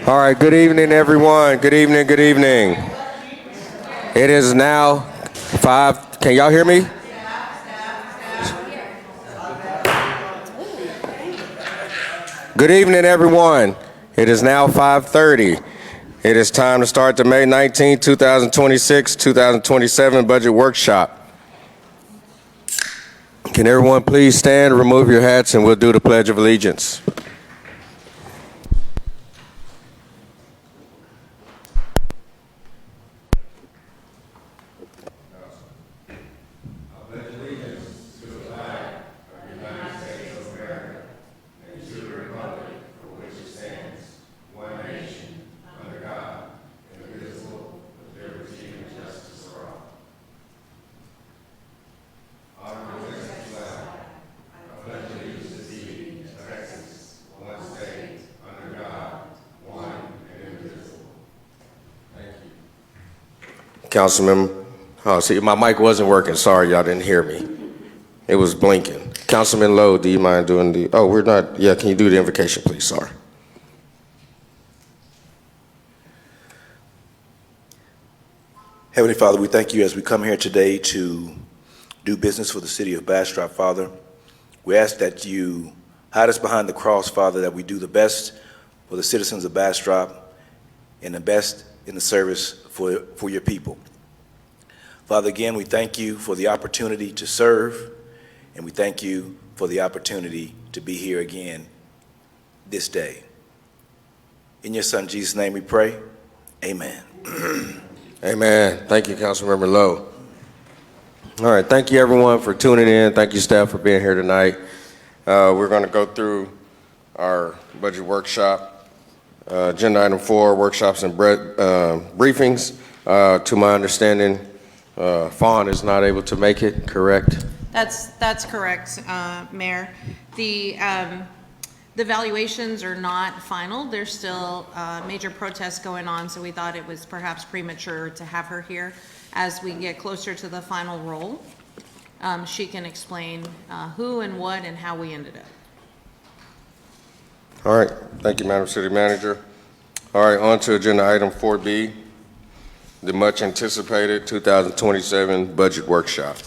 All right, good evening, everyone. Good evening, good evening. It is now 5. Can y'all hear me? Good evening, everyone. It is now 5:30. It is time to start the May 19, 2026, 2027 budget workshop. Can everyone please stand, remove your hats, and we'll do the Pledge of Allegiance. Councilman, oh, see, my mic wasn't working. Sorry, y'all didn't hear me. It was blinking. Councilman Lowe, do you mind doing the, oh, we're not, yeah, can you do the invocation, please? Sorry. Heavenly Father, we thank you as we come here today to do business for the city of Bastrop, Father. We ask that you hide us behind the cross, Father, that we do the best for the citizens of Bastrop and the best in the service for your people. Father, again, we thank you for the opportunity to serve, and we thank you for the opportunity to be here again this day. In your Son, Jesus' name we pray, amen. Amen. Thank you, Councilmember Lowe. All right, thank you everyone for tuning in. Thank you staff for being here tonight. We're going to go through our budget workshop. Agenda item 4, workshops and briefings. To my understanding, Fawn is not able to make it, correct? That's correct, Mayor. The valuations are not final. There's still major protests going on, so we thought it was perhaps premature to have her here. As we get closer to the final roll, she can explain who and what and how we ended up. All right, thank you, Madam City Manager. All right, on to agenda item 4B, the much anticipated 2027 budget workshop.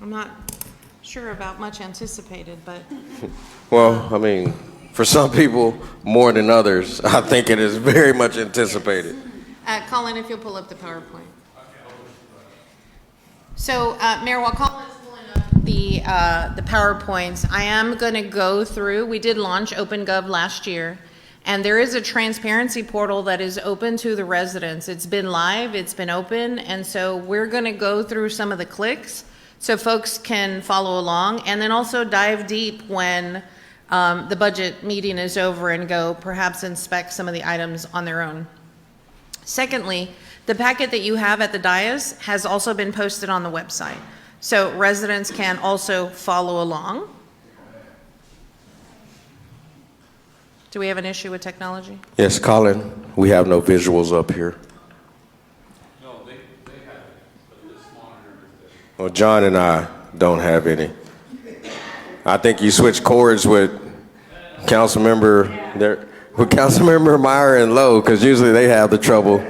I'm not sure about much anticipated, but. Well, I mean, for some people more than others, I think it is very much anticipated. Colin, if you'll pull up the PowerPoint. So, Mayor, while Colin's pulling up the PowerPoints, I am going to go through. We did launch OpenGov last year, and there is a transparency portal that is open to the residents. It's been live, it's been open, and so we're going to go through some of the clicks so folks can follow along, and then also dive deep when the budget meeting is over and go perhaps inspect some of the items on their own. Secondly, the packet that you have at the dais has also been posted on the website, so residents can also follow along. Do we have an issue with technology? Yes, Colin, we have no visuals up here. No, they have it, but this monitor is there. Well, John and I don't have any. I think you switched cords with Councilmember Meyer and Lowe, because usually they have the trouble.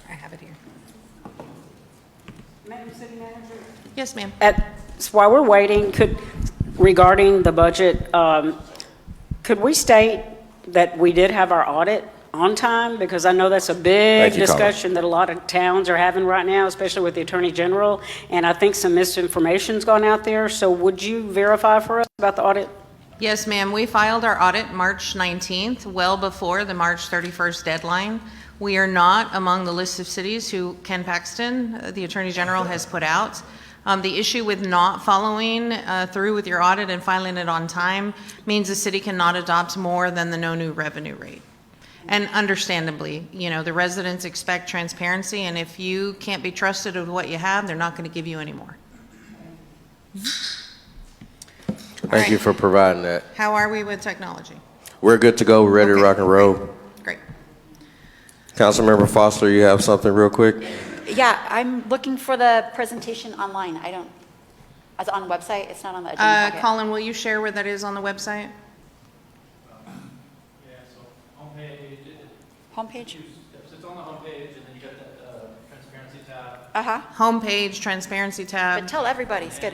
I have it here. Madam City Manager? Yes, ma'am. While we're waiting, regarding the budget, could we state that we did have our audit on time? Because I know that's a big discussion that a lot of towns are having right now, especially with the Attorney General, and I think some misinformation's gone out there. So would you verify for us about the audit? Yes, ma'am. We filed our audit March 19th, well before the March 31st deadline. We are not among the list of cities who Ken Paxton, the Attorney General, has put out. The issue with not following through with your audit and filing it on time means the city cannot adopt more than the no new revenue rate. And understandably, the residents expect transparency, and if you can't be trusted with what you have, they're not going to give you any more. Thank you for providing that. How are we with technology? We're good to go. We're ready to rock and roll. Great. Councilmember Foster, you have something real quick? Yeah, I'm looking for the presentation online. I It's on the website? It's not on the agenda packet? Colin, will you share where that is on the website? Yeah, so homepage, Homepage? it's on the homepage, and then you got that transparency tab. Uh-huh. Homepage, transparency But tab. tell everybody, it's good.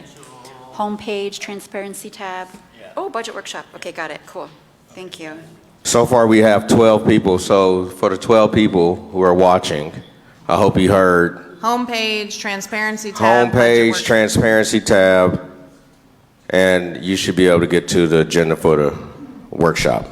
Homepage, transparency tab. Oh, budget workshop. Okay, got it. Cool. Thank you. So far, we have 12 people, so for the 12 people who are watching, I hope you heard Homepage, transparency tab. budget homepage, workshop. transparency tab, and you should be able to get to the agenda for the workshop.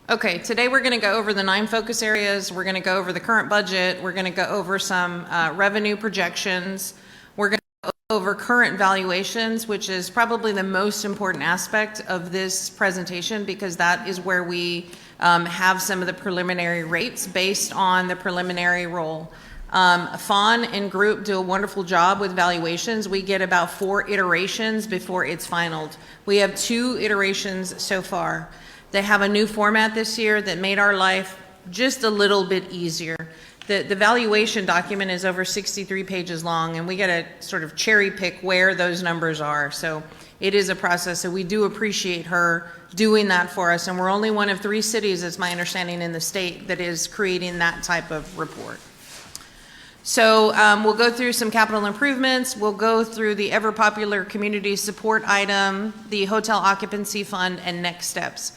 Okay, today we're going to go over the 9 focus areas. We're going to go over the current budget. We're going to go over some revenue projections. We're going to go over current valuations, which is probably the most important aspect of this presentation because that is where we have some of the preliminary rates based on the preliminary roll. Fawn and group do a wonderful job with valuations. We get about 4 iterations before it's finalized. We have 2 iterations so far. They have a new format this year that made our life just a little bit easier. The valuation document is over 63 pages long, and we got to sort of cherry pick where those numbers are. So it is a process, so we do appreciate her doing that for us. And we're only one of 3 cities, it's my understanding, in the state that is creating that type of report. So we'll go through some capital improvements. We'll go through the ever popular community support item, the hotel occupancy fund, and next steps.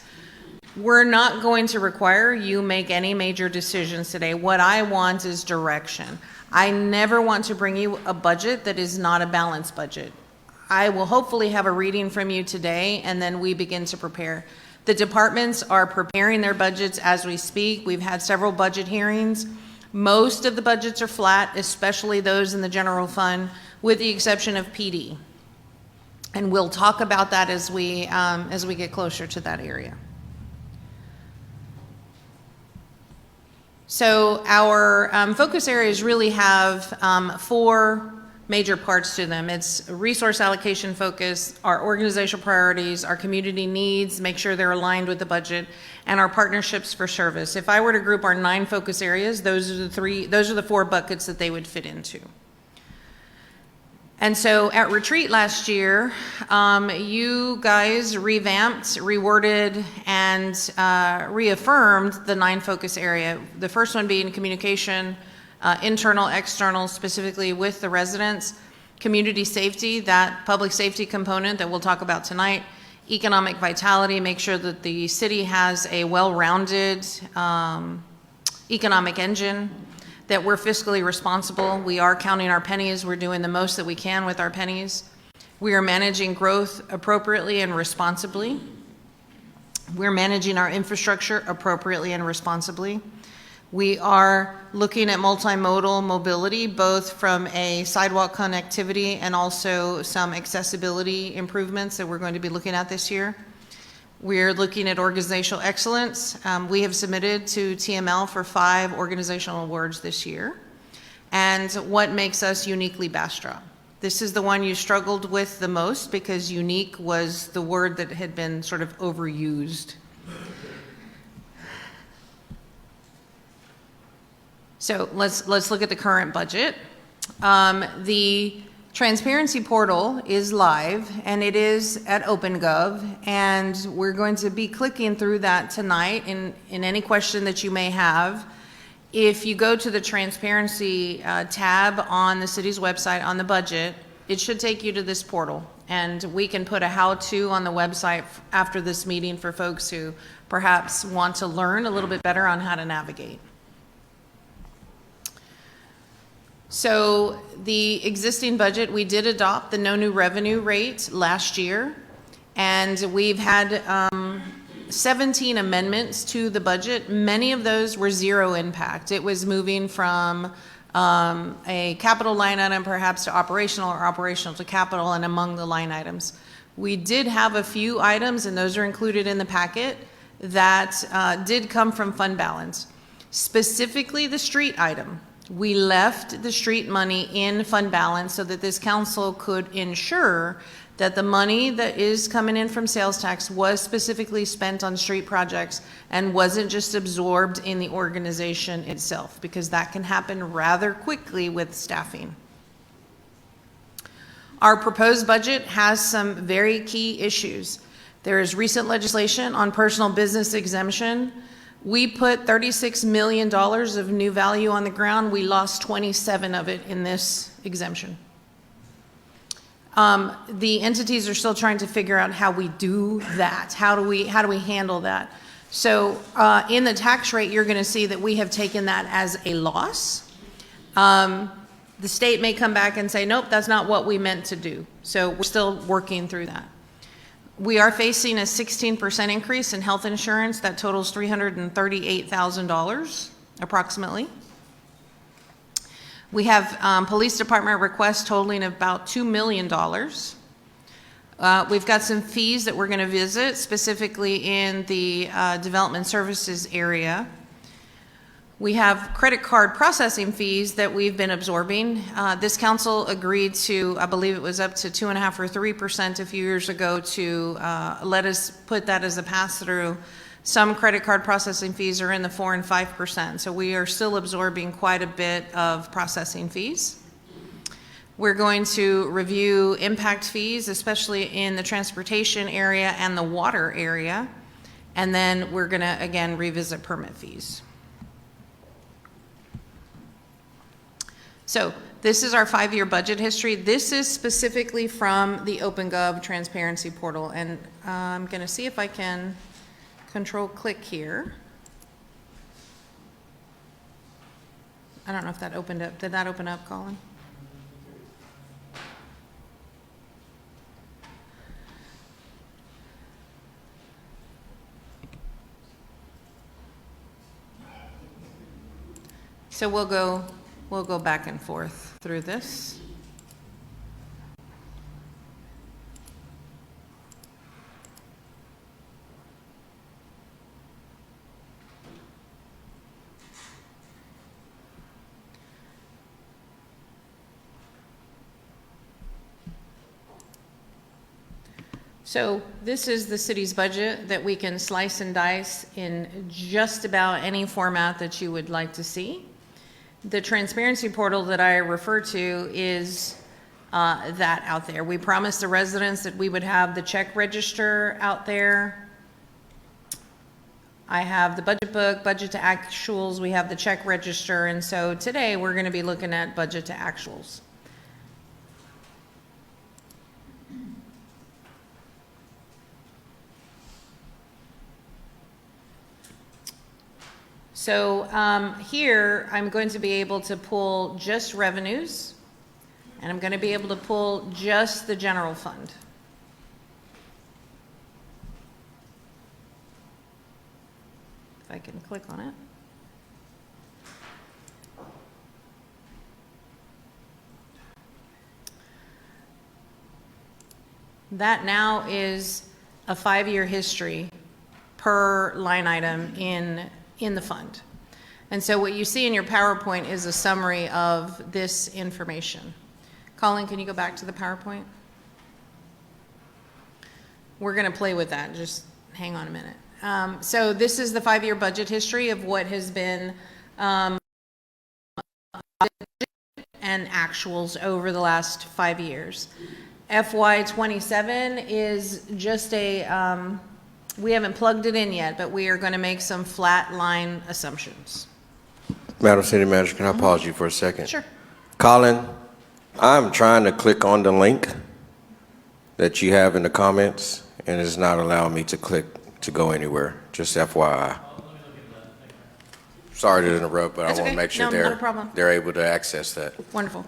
We're not going to require you make any major decisions today. What I want is direction. I never want to bring you a budget that is not a balanced budget. I will hopefully have a reading from you today, and then we begin to prepare. The departments are preparing their budgets as we speak. We've had several budget hearings. Most of the budgets are flat, especially those in the general fund, with the exception of PD. And we'll talk about that as we get closer to that area. So our focus areas really have 4 major parts to them. It's resource allocation focus, our organizational priorities, our community needs, make sure they're aligned with the budget, and our partnerships for service. If I were to group our 9 focus areas, those are the 4 buckets that they would fit into. And so at retreat last year, you guys revamped, reworded, and reaffirmed the 9 focus area. The first one being communication, internal, external, specifically with the residents, community safety, that public safety component that we'll talk about tonight, economic vitality, make sure that the city has a well-rounded economic engine, that we're fiscally responsible. We are counting our pennies. We're doing the most that we can with our pennies. We are managing growth appropriately and responsibly. We're managing our infrastructure appropriately and responsibly. We are looking at multimodal mobility, both from a sidewalk connectivity and also some accessibility improvements that we're going to be looking at this year. We're looking at organizational excellence. We have submitted to TML for 5 organizational awards this year. And what makes us uniquely Bastrop? This is the one you struggled with the most because unique was the word that had been sort of overused. So let's look at the current budget. The transparency portal is live, and it is at OpenGov, and we're going to be clicking through that tonight in any question that you may have. If you go to the transparency tab on the city's website on the budget, it should take you to this portal, and we can put a how-to on the website after this meeting for folks who perhaps want to learn a little bit better on how to navigate. So the existing budget, we did adopt the no new revenue rate last year, and we've had 17 amendments to the budget. Many of those were zero impact. It was moving from a capital line item perhaps to operational or operational to capital and among the line items. We did have a few items, and those are included in the packet, that did come from fund balance. Specifically the street item. We left the street money in fund balance so that this council could ensure that the money that is coming in from sales tax was specifically spent on street projects and wasn't just absorbed in the organization itself, because that can happen rather quickly with staffing. Our proposed budget has some very key issues. There is recent legislation on personal business exemption. We put $36 million of new value on the ground. We lost 27 of it in this exemption. The entities are still trying to figure out how we do that. How do we handle that? So in the tax rate, you're going to see that we have taken that as a loss. The state may come back and say, nope, that's not what we meant to do. So we're still working through that. We are facing a 16% increase in health insurance. That totals $338,000 approximately. We have police department requests totaling about $2 million. We've got some fees that we're going to visit, specifically in the development services area. We have credit card processing fees that we've been absorbing. This council agreed to, I believe it was up to 2.5% or 3% a few years ago to let us put that as a pass-through. Some credit card processing fees are in the 4% and 5%, so we are still absorbing quite a bit of processing fees. We're going to review impact fees, especially in the transportation area and the water area, and then we're going to, again, revisit permit fees. So this is our 5-year budget history. This is specifically from the OpenGov transparency portal, and I'm going to see if I can control-click here. I don't know if that opened up. Did that open up, Colin? So we'll go back and forth through this. So this is the city's budget that we can slice and dice in just about any format that you would like to see. The transparency portal that I refer to is that out there. We promised the residents that we would have the check register out there. I have the budget book, budget to actuals, we have the check register, and so today we're going to be looking at budget to actuals. So here, I'm going to be able to pull just revenues, and I'm going to be able to pull just the general fund. If I can click on it. That now is a 5-year history per line item in the fund. And so what you see in your PowerPoint is a summary of this information. Colin, can you go back to the PowerPoint? We're going to play with that. Just hang on a minute. So this is the 5-year budget history of what has been and actuals over the last 5 years. FY27 is just a we haven't plugged it in yet, but we are going to make some flat line assumptions. Madam City Manager, can I pause you for a second? Sure. Colin, I'm trying to click on the link that you have in the comments, and it's not allowing me to click to go anywhere, just FYI. Sorry to interrupt, but That's I want okay. to make sure No, not a problem. they're able to access that. Wonderful.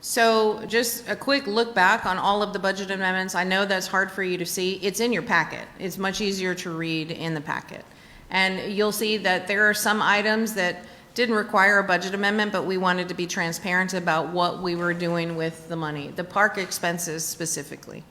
So just a quick look back on all of the budget amendments. I know that's hard for you to see. It's in your packet. It's much easier to read in the packet. And you'll see that there are some items that didn't require a budget amendment, but we wanted to be transparent about what we were doing with the money. The park expenses specifically.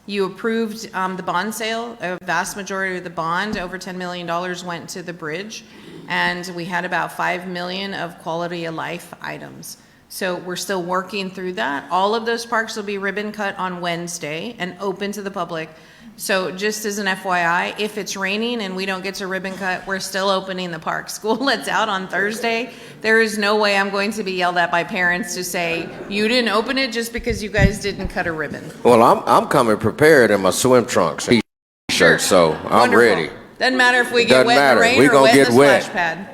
You approved the bond sale. A vast majority of the bond, over $10 million, went to the bridge. And we had about $5 million of quality of life items. So we're still working through that. All of those parks will be ribbon cut on Wednesday and open to the public. So just as an FYI, if it's raining and we don't get to ribbon cut, we're still opening the park. School lets out on Thursday. There is no way I'm going to be yelled at by parents to say, you didn't open it just because you guys didn't cut a ribbon. Well, I'm coming prepared in my swim trunks and t-shirt, so I'm Wonderful. ready. Doesn't matter if we get Doesn't wet in matter. the rain We or gonna wet in get the wet. splash pad.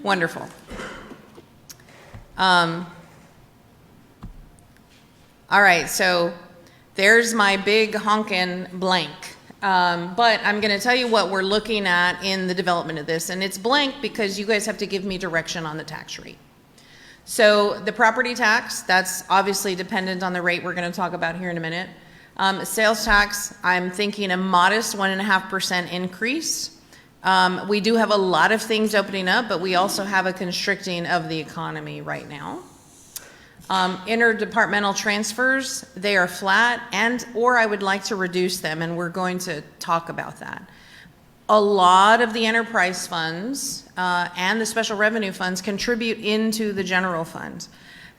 Wonderful. All right, so there's my big honkin' blank. But I'm going to tell you what we're looking at in the development of this, and it's blank because you guys have to give me direction on the tax rate. So the property tax, that's obviously dependent on the rate we're going to talk about here in a minute. Sales tax, I'm thinking a modest 1.5% increase. We do have a lot of things opening up, but we also have a constricting of the economy right now. Interdepartmental transfers, they are flat, or I would like to reduce them, and we're going to talk about that. A lot of the enterprise funds and the special revenue funds contribute into the general fund.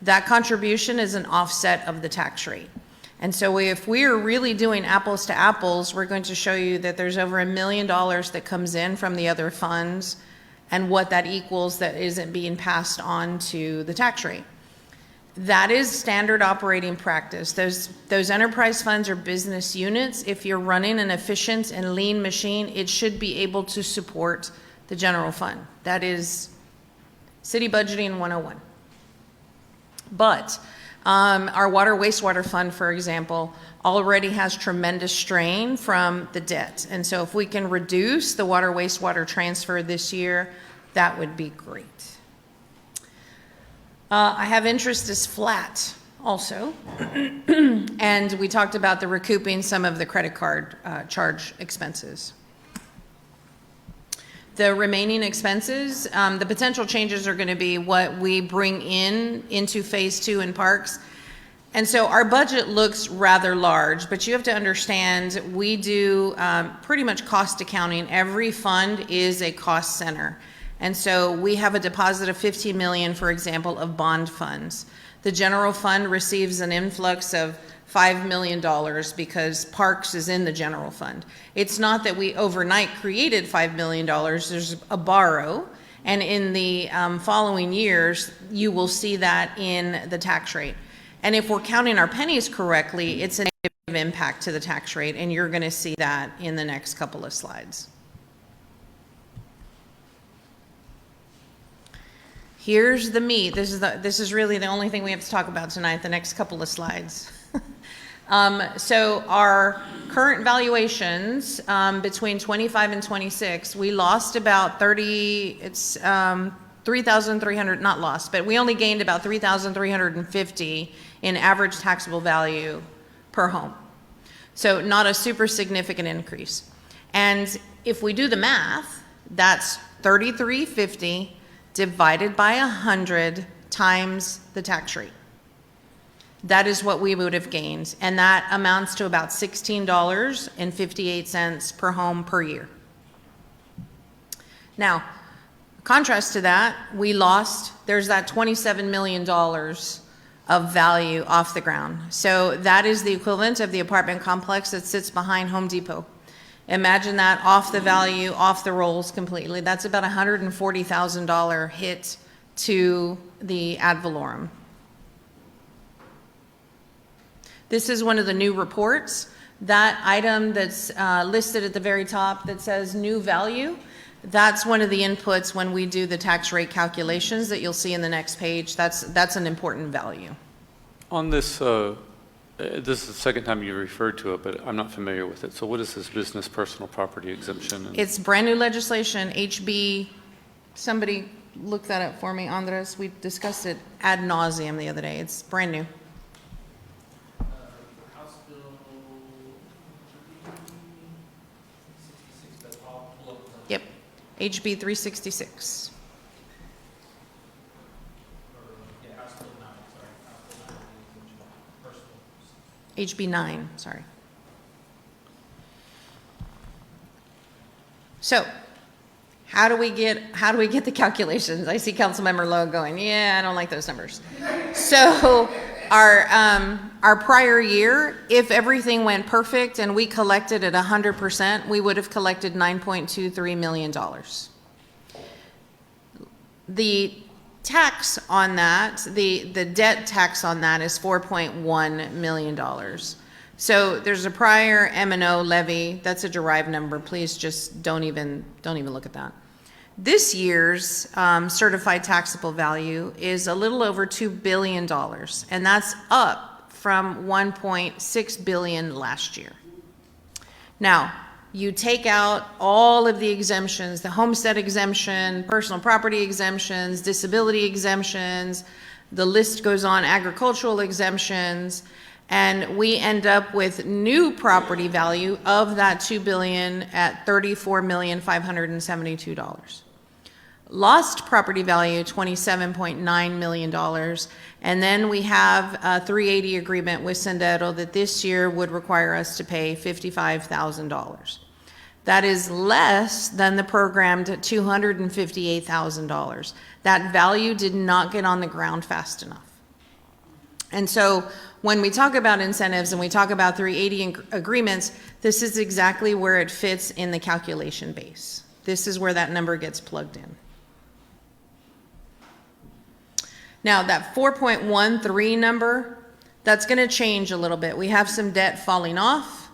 That contribution is an offset of the tax rate. And so if we are really doing apples to apples, we're going to show you that there's over $1 million that comes in from the other funds and what that equals that isn't being passed on to the tax rate. That is standard operating practice. Those enterprise funds are business units. If you're running an efficient and lean machine, it should be able to support the general fund. That is city budgeting 101. But our water wastewater fund, for example, already has tremendous strain from the debt. And so if we can reduce the water wastewater transfer this year, that would be great. I have interest is flat also. And we talked about the recouping some of the credit card charge expenses. The remaining expenses, the potential changes are going to be what we bring into phase 2 in parks. And so our budget looks rather large, but you have to understand we do pretty much cost accounting. Every fund is a cost center. And so we have a deposit of $15 million, for example, of bond funds. The general fund receives an influx of $5 million because Parks is in the general fund. It's not that we overnight created $5 million. There's a borrow. And in the following years, you will see that in the tax rate. And if we're counting our pennies correctly, it's a negative impact to the tax rate. And you're going to see that in the next couple of slides. Here's the meat. This is really the only thing we have to talk about tonight, the next couple of slides. So our current valuations between 25 and 26, we lost about 3,300, not lost, but we only gained about 3,350 in average taxable value per home. So not a super significant increase. And if we do the math, that's 3,350 divided by 100 times the tax rate. That is what we would have gained, and that amounts to about $16.58 per home per year. Now, contrast to that, there's that $27 million of value off the ground. So that is the equivalent of the apartment complex that sits behind Home Depot. Imagine that off the value, off the rolls completely. That's about $140,000 hit to the ad valorem. This is one of the new reports. That item that's listed at the very top that says new value, that's one of the inputs when we do the tax rate calculations that you'll see in the next page. That's an important value. On this, this is the second time you referred to it, but I'm not familiar with it. So what is this business personal property exemption? It's brand new legislation, HB, somebody look that up for me, Andres. We discussed it ad nauseum the other day. It's brand new. House Bill 66, but I'll pull up the, Yep, HB 366. House Bill 9, sorry. House Bill 9, personal. HB 9, sorry. So, how do we get the calculations? I see Councilmember Lowe going, yeah, I don't like those numbers. So our prior year, if everything went perfect and we collected at 100%, we would have collected $9.23 million. The tax on that, the debt tax on that is $4.1 million. So there's a prior M&O levy, that's a derived number, please just don't even look at that. This year's certified taxable value is a little over $2 billion, and that's up from $1.6 billion last year. Now, you take out all of the exemptions, the homestead exemption, personal property exemptions, disability exemptions, the list goes on, agricultural exemptions, and we end up with new property value of that $2 billion at $34,572,000. Lost property value, $27.9 million, and then we have a 380 agreement with Sendero that this year would require us to pay $55,000. That is less than the programmed $258,000. That value did not get on the ground fast enough. And so when we talk about incentives and we talk about 380 agreements, this is exactly where it fits in the calculation base. This is where that number gets plugged in. Now, that 4.13 number, that's going to change a little bit. We have some debt falling off.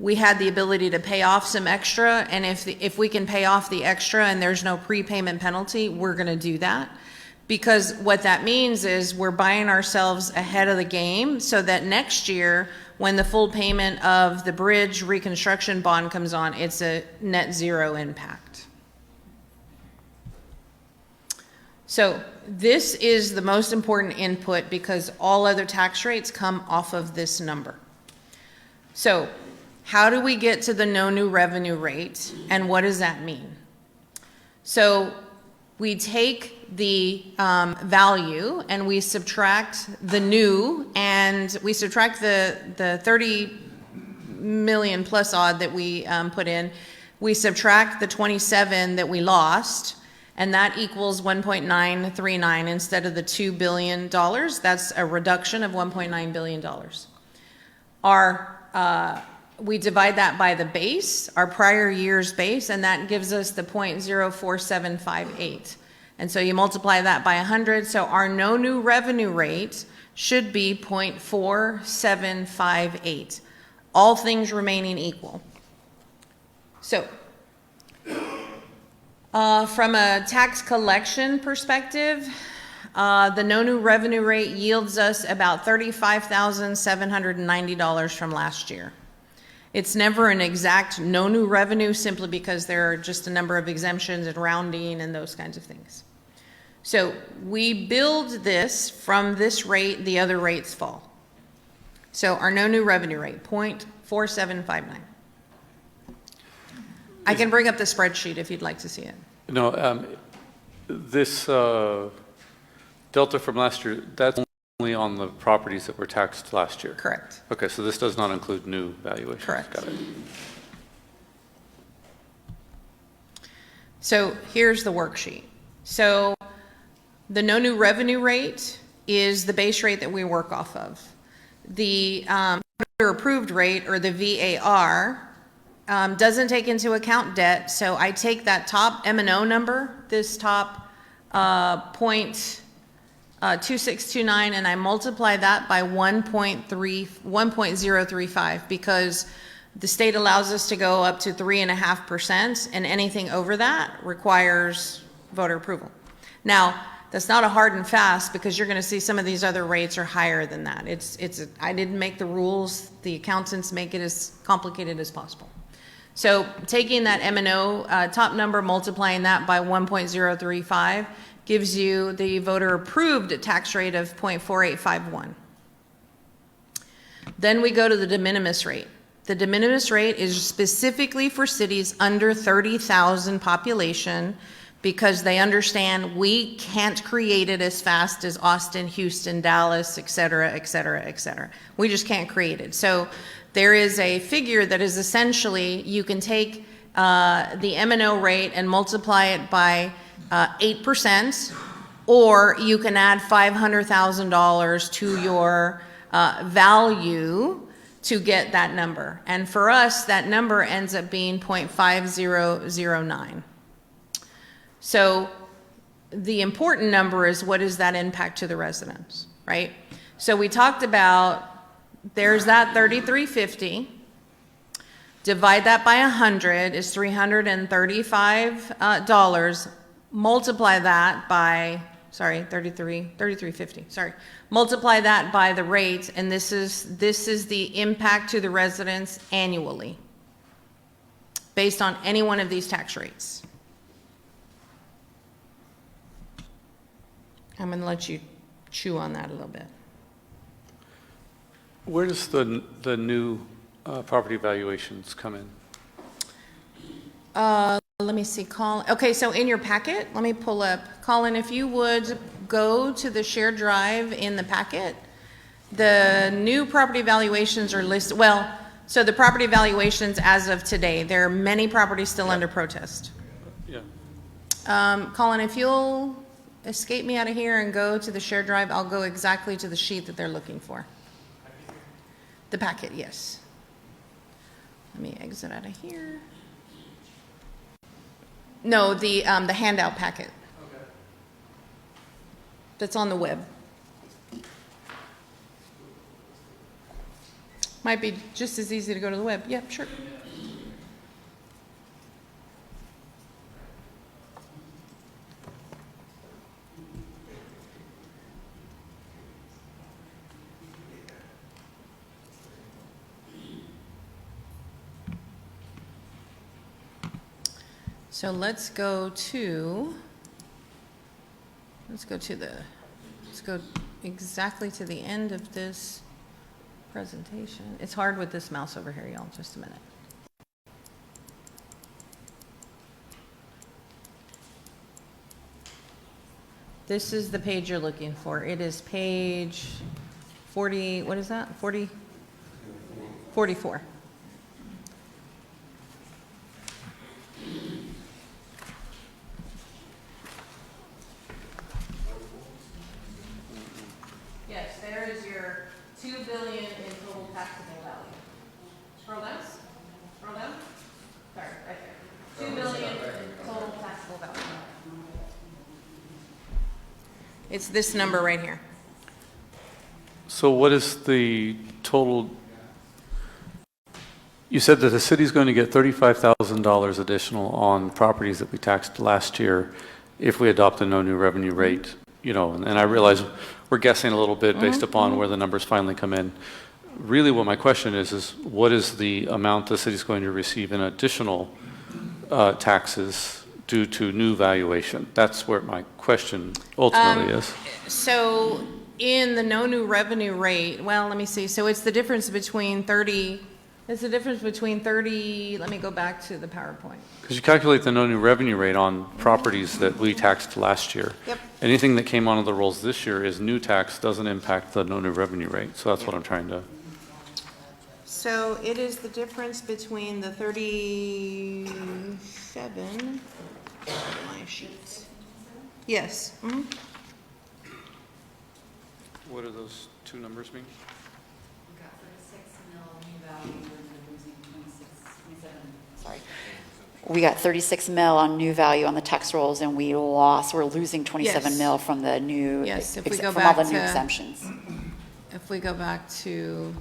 We had the ability to pay off some extra, and if we can pay off the extra and there's no prepayment penalty, we're going to do that. Because what that means is we're buying ourselves ahead of the game so that next year, when the full payment of the bridge reconstruction bond comes on, it's a net zero impact. So this is the most important input because all other tax rates come off of this number. So how do we get to the no new revenue rate, and what does that mean? So we take the value and we subtract the new, and we subtract the 30 million plus odd that we put in. We subtract the 27 that we lost, and that equals 1.939 instead of the $2 billion. That's a reduction of $1.9 billion. We divide that by the base, our prior year's base, and that gives us the 0.04758. And so you multiply that by 100, so our no new revenue rate should be 0.4758, all things remaining equal. So from a tax collection perspective, the no new revenue rate yields us about $35,790 from last year. It's never an exact no new revenue simply because there are just a number of exemptions and rounding and those kinds of things. So we build this from this rate, the other rates fall. So our no new revenue rate, 0.4759. I can bring up the spreadsheet if you'd like to see it. No, this delta from last year, that's only on the properties that were taxed last year. Correct. Okay, so this does not include new valuations. Correct. Got it. So here's the worksheet. So the no new revenue rate is the base rate that we work off of. The approved rate, or the VAR, doesn't take into account debt. So I take that top M&O number, this top 0.2629, and I multiply that by 1.035 because the state allows us to go up to 3.5%, and anything over that requires voter approval. Now, that's not a hard and fast because you're going to see some of these other rates are higher than that. I didn't make the rules. The accountants make it as complicated as possible. So taking that M&O top number, multiplying that by 1.035 gives you the voter approved tax rate of 0.4851. Then we go to the de minimis rate. The de minimis rate is specifically for cities under 30,000 population because they understand we can't create it as fast as Austin, Houston, Dallas, et cetera, et cetera, et cetera. We just can't create it. So there is a figure that is essentially, you can take the M&O rate and multiply it by 8%, or you can add $500,000 to your value to get that number. And for us, that number ends up being 0.5009. So the important number is, what is that impact to the residents, right? So we talked about, there's that 3350. Divide that by 100 is $335. Multiply that by, sorry, 3350, sorry. Multiply that by the rate, and this is the impact to the residents annually based on any one of these tax rates. I'm going to let you chew on that a little bit. Where does the new property valuations come in? Let me see, Colin. Okay, so in your packet, let me pull up. Colin, if you would go to the shared drive in the packet, the new property valuations are listed. Well, so the property valuations as of today, there are many properties still under protest. Yeah. Colin, if you'll escape me out of here and go to the shared drive, I'll go exactly to the sheet that they're looking for. The packet, yes. Let me exit out of here. No, the handout packet. Okay. That's on the web. Might be just as easy to go to the web. Yep, sure. So let's go exactly to the end of this presentation. It's hard with this mouse over here, y'all. Just a minute. This is the page you're looking for. It is page 40, what is that? 44. Yes, there is your $2 billion in total taxable value. Scroll down. Scroll down. Sorry, right there. $2 billion in total taxable value. It's this number right here. So what is the total? You said that the city's going to get $35,000 additional on properties that we taxed last year if we adopt a no new revenue rate, you know, and I realize we're guessing a little bit based upon where the numbers finally come in. Really what my question is what is the amount the city's going to receive in additional taxes due to new valuation? That's where my question ultimately is. So in the no new revenue rate, well, let me see. So it's the difference between 30, let me go back to the PowerPoint. Because you calculate the no new revenue rate on properties that we taxed last year. Yep. Anything that came onto the rolls this year is new tax, doesn't impact the no new revenue rate. So that's what I'm trying to. So it is the difference between the 37, my sheets. Yes. Mhm. What do those two numbers mean? We got 36 mil new value and we're losing 27. Sorry. We got 36 mil on new value on the tax rolls and we're losing 27 Yes. mil from the new, Yes, if we go from all the back new to- exemptions. If we go back to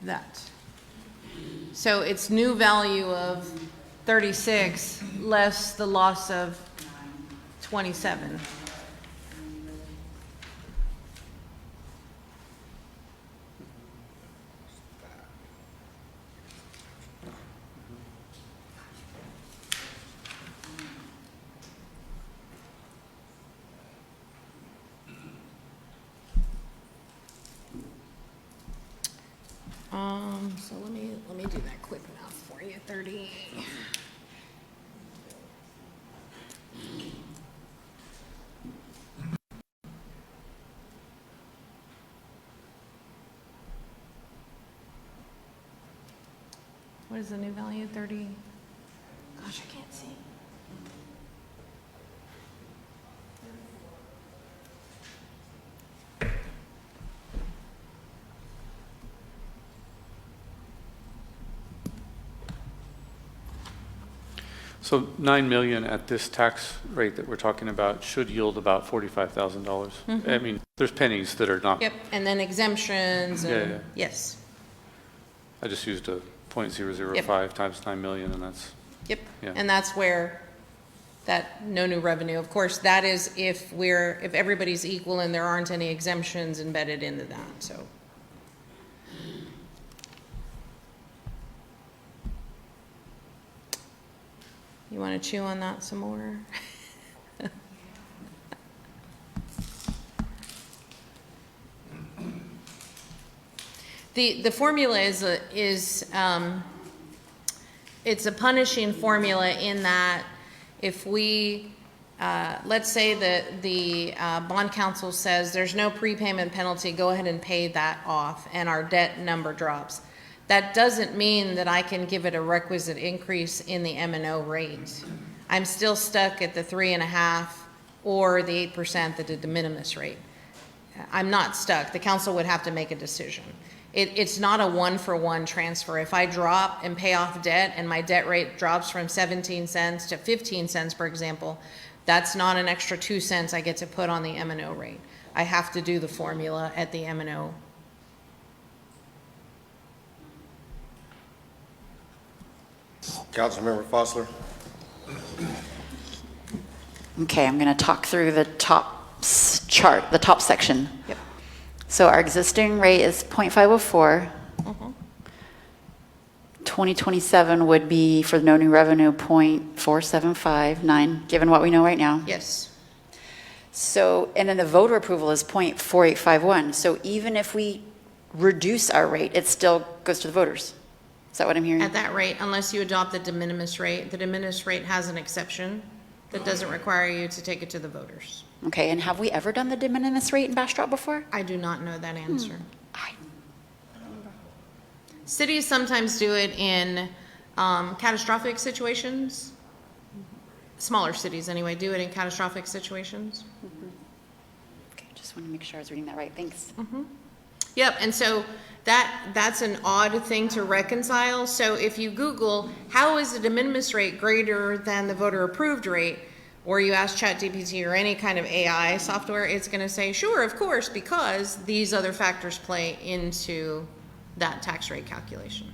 that. So it's new value of 36 less the loss of 27. So let me do that quick math for you. 30. what is the new value, 30? Gosh, I can't see. So 9 million at this tax rate that we're talking about should yield about $45,000. I mean, there's pennies that are not. Yep, and then exemptions and, Yeah. yes, I just used a 0.005 times 9 million, and that's, yep. Yeah. And that's where that no new revenue, of course, that is if everybody's equal and there aren't any exemptions embedded into that, so. You want to chew on that some more? The formula is it's a punishing formula in that if we, let's say that the bond counsel says there's no prepayment penalty, go ahead and pay that off, and our debt number drops. That doesn't mean that I can give it a requisite increase in the M&O rate. I'm still stuck at the 3.5 or the 8%, the de minimis rate. I'm not stuck. The council would have to make a decision. It's not a one-for-one transfer. If I drop and pay off debt and my debt rate drops from 17 cents to 15 cents, for example, that's not an extra 2 cents I get to put on the M&O rate. I have to do the formula at the M&O. Councilmember Fossler? Okay, I'm going to talk through the top chart, the top section. Yep. So our existing rate is 0.504. 2027 would be for no new revenue 0.4759, given what we know right now. Yes. So, and then the voter approval is 0.4851. So even if we reduce our rate, it still goes to the voters. Is that what I'm hearing? At that rate, unless you adopt the de minimis rate. The de minimis rate has an exception that doesn't require you to take it to the voters. Okay, and have we ever done the de minimis rate in Bastrop before? I do not know that answer. I- Cities sometimes do it in catastrophic situations. Smaller cities, anyway, do it in catastrophic situations. Okay, just want to make sure I was reading that right. Thanks. Yep, and so that's an odd thing to reconcile. So if you Google, how is the de minimis rate greater than the voter approved rate, or you ask ChatGPT or any kind of AI software, it's going to say, sure, of course, because these other factors play into that tax rate calculation.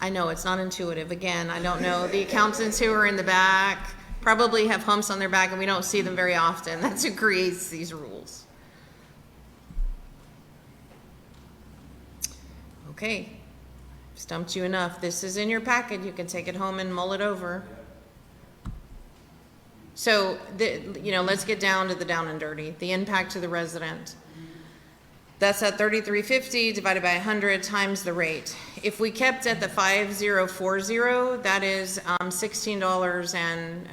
I know it's not intuitive. Again, I don't know. The accountants who are in the back probably have humps on their back and we don't see them very often. That's who creates these rules. Okay, stumped you enough. This is in your packet. You can take it home and mull it over. So, let's get down to the down and dirty. The impact to the resident. That's at 3350 divided by 100 times the rate. If we kept at the 5040, that is $16 and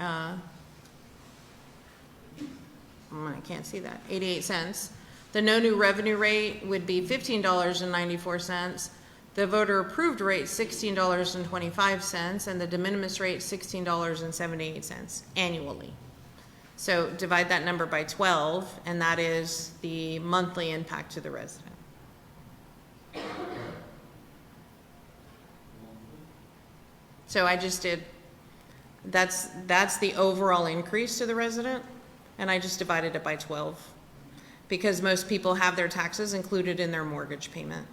I can't see that. 88 cents. The no new revenue rate would be $15.94. The voter approved rate $16.25, and the de minimis rate $16.78 annually. So divide that number by 12, and that is the monthly impact to the resident. So I just did, that's the overall increase to the resident, and I just divided it by 12 because most people have their taxes included in their mortgage payment.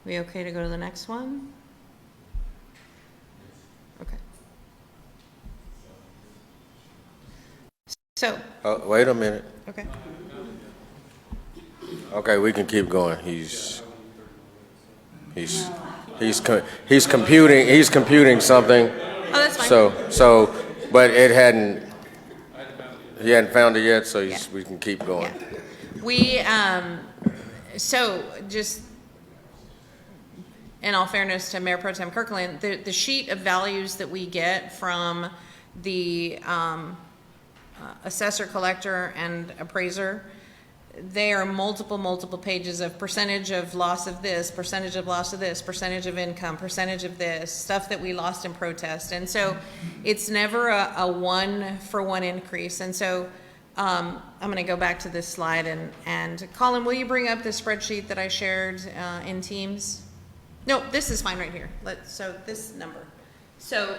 We okay to go to the next one? Okay. So, Wait a minute. okay. Okay, we can keep going. He's computing something. Oh, that's fine. So, but he hadn't found it yet, so we can keep going. Yeah. We, So just in all fairness to Mayor Pro Tem Kirkland, the sheet of values that we get from the assessor, collector, and appraiser, they are multiple pages of percentage of loss of this, percentage of loss of this, percentage of income, percentage of this, stuff that we lost in protest. And so it's never a one-for-one increase. And so I'm going to go back to this slide. And Colin, will you bring up the spreadsheet that I shared in Teams? No, this is fine right here. So this number. So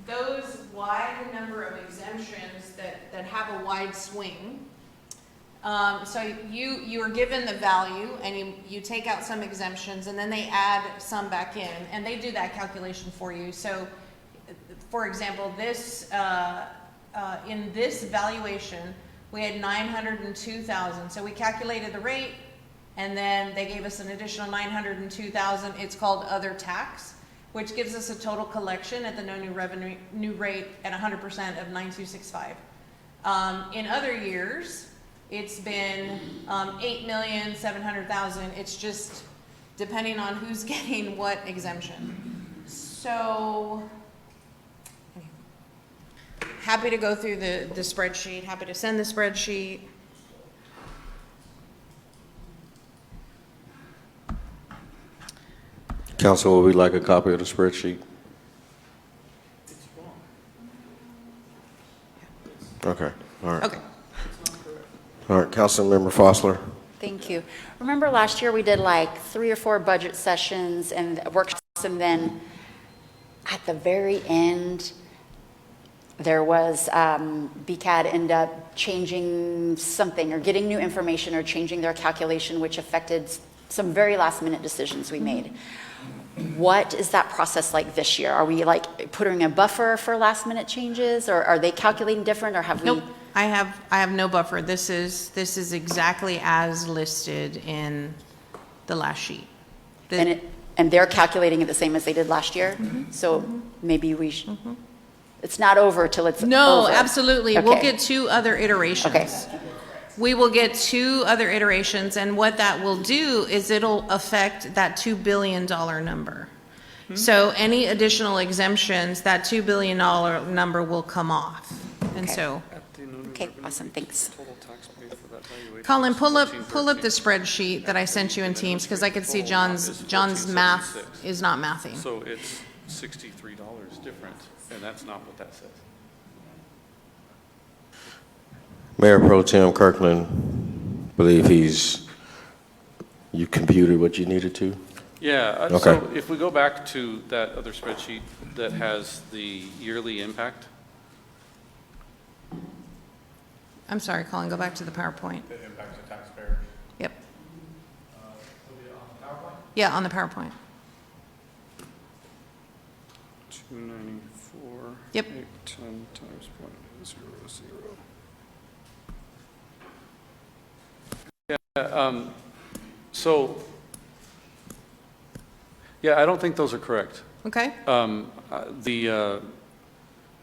those wide number of exemptions that have a wide swing. So you are given the value, and you take out some exemptions, and then they add some back in, and they do that calculation for you. So, for example, this in this valuation, we had 902,000. So we calculated the rate, and then they gave us an additional 902,000. It's called other tax, which gives us a total collection at the no new revenue new rate at 100% of 9265. In other years, it's been 8,700,000. It's just depending on who's getting what exemption. So happy to go through the spreadsheet. Happy to send the spreadsheet. Council, would we like a copy of the spreadsheet? Okay, all right. Okay. All right, Councilmember Fossler. Thank you. Remember last year we did like 3 or 4 budget sessions and workshops, and then at the very end, there was BCAD end up changing something or getting new information or changing their calculation, which affected some very last minute decisions we made. What is that process like this year? Are we like putting a buffer for last minute changes, or are they calculating different, or have we? Nope. I have no buffer. This is exactly as listed in the last sheet. And they're calculating it the same as they did last year. So maybe we should. It's not over till it's No, over. absolutely. Okay. We'll get 2 other iterations. Okay. We will get 2 other iterations, and what that will do is it'll affect that $2 billion number. So any additional exemptions, that $2 billion number will come off. And Okay. so, Okay, awesome, thanks. Colin, pull up the spreadsheet that I sent you in Teams, because I could see John's math is not mathing. So it's $63 different, and that's not what that says. Mayor Pro Tem Kirkland, believe you computed what you needed to? Yeah, Okay. so if we go back to that other spreadsheet that has the yearly impact. I'm sorry, Colin, go back to the PowerPoint. The impact to taxpayers. Yep. Will be on the PowerPoint? Yeah, on the PowerPoint. 294. Yep. 810 times 0.00. Yeah, so, yeah, I don't think those are correct. Okay?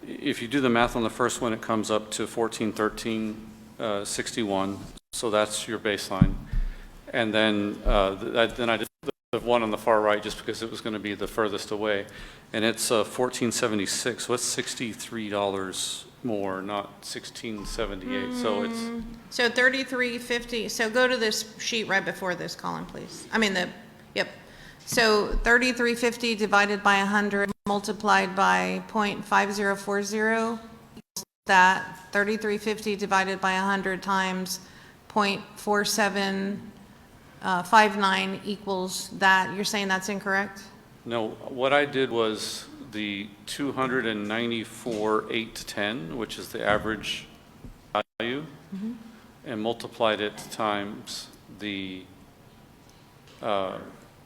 If you do the math on the first one, it comes up to 1413.61, so that's your baseline. And then I did the one on the far right just because it was going to be the furthest away, and it's 1476. So it's $63 more, not 1678. So it's So 3350, so go to this sheet right before this, Colin, please. I mean, yep. So 3350 divided by 100 multiplied by 0.5040, that 3350 divided by 100 times 0.4759 equals that. You're saying that's incorrect? no. What I did was the 294,810, which is the average value, and multiplied it times the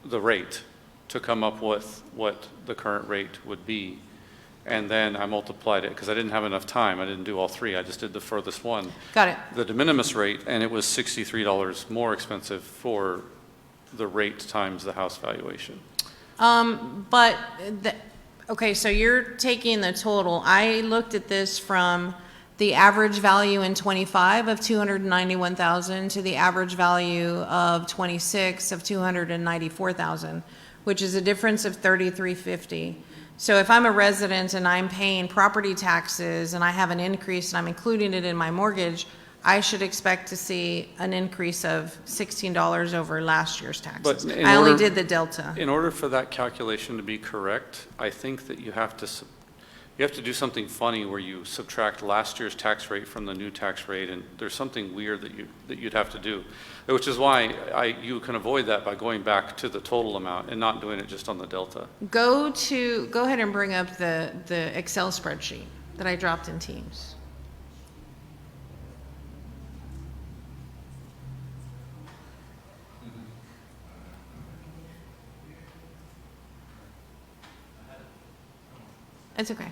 rate to come up with what the current rate would be. And then I multiplied it because I didn't have enough time. I didn't do all 3. I just did the furthest one. Got it. The de minimis rate, and it was $63 more expensive for the rate times the house valuation. Okay, so you're taking the total. I looked at this from the average value in '25 of 291,000 to the average value of '26 of 294,000, which is a difference of 3,350. So if I'm a resident and I'm paying property taxes and I have an increase and I'm including it in my mortgage, I should expect to see an increase of $16 over last year's taxes. But in I only order- did the delta. In order for that calculation to be correct, I think that you have to do something funny where you subtract last year's tax rate from the new tax rate, and there's something weird that you'd have to do, which is why you can avoid that by going back to the total amount and not doing it just on the delta. Go ahead and bring up the Excel spreadsheet that I dropped in Teams. It's okay.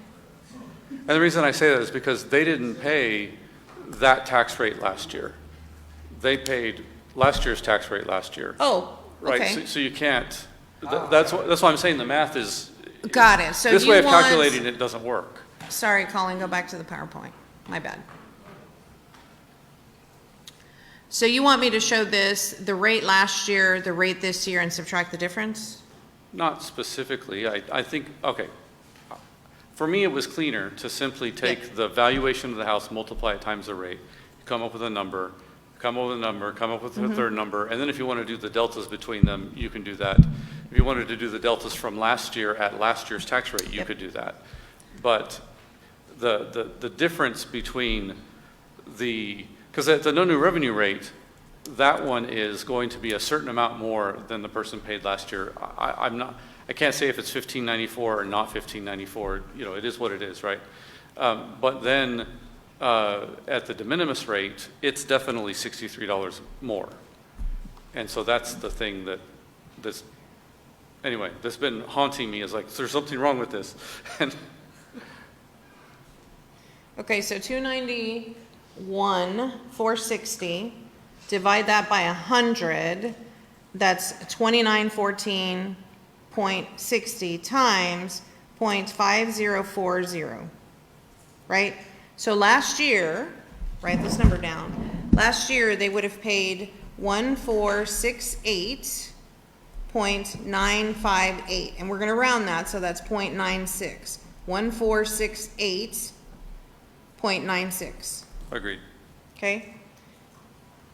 And the reason I say that is because they didn't pay that tax rate last year. They paid last year's tax rate last year. Oh, Right, okay. so you can't, that's why I'm saying the math is, Got it. So this you way of want- calculating it doesn't work. Sorry, Colin, go back to the PowerPoint. My bad. So you want me to show this, the rate last year, the rate this year, and subtract the difference? Not specifically, I think, okay. For me, it was cleaner to simply take the valuation of the house, multiply it times the rate, come up with a number, come up with a number, come up with a third number, and then if you want to do the deltas between them, you can do that. If you wanted to do the deltas from last year at last year's tax rate, you could do that. But the difference between because at the no new revenue rate, that one is going to be a certain amount more than the person paid last year. I can't say if it's $1,594 or not $1,594. You know, it is what it is, right? But then at the de minimis rate, it's definitely $63 more. And so that's the thing that's been haunting me, is like, there's something wrong with this. And Okay, so 291,460, divide that by 100, that's 2914.60 times 0.5040, right? So last year, write this number down, last year they would have paid 1468.958, and we're gonna round that, so that's 0.96, 1468.96. agreed. Okay?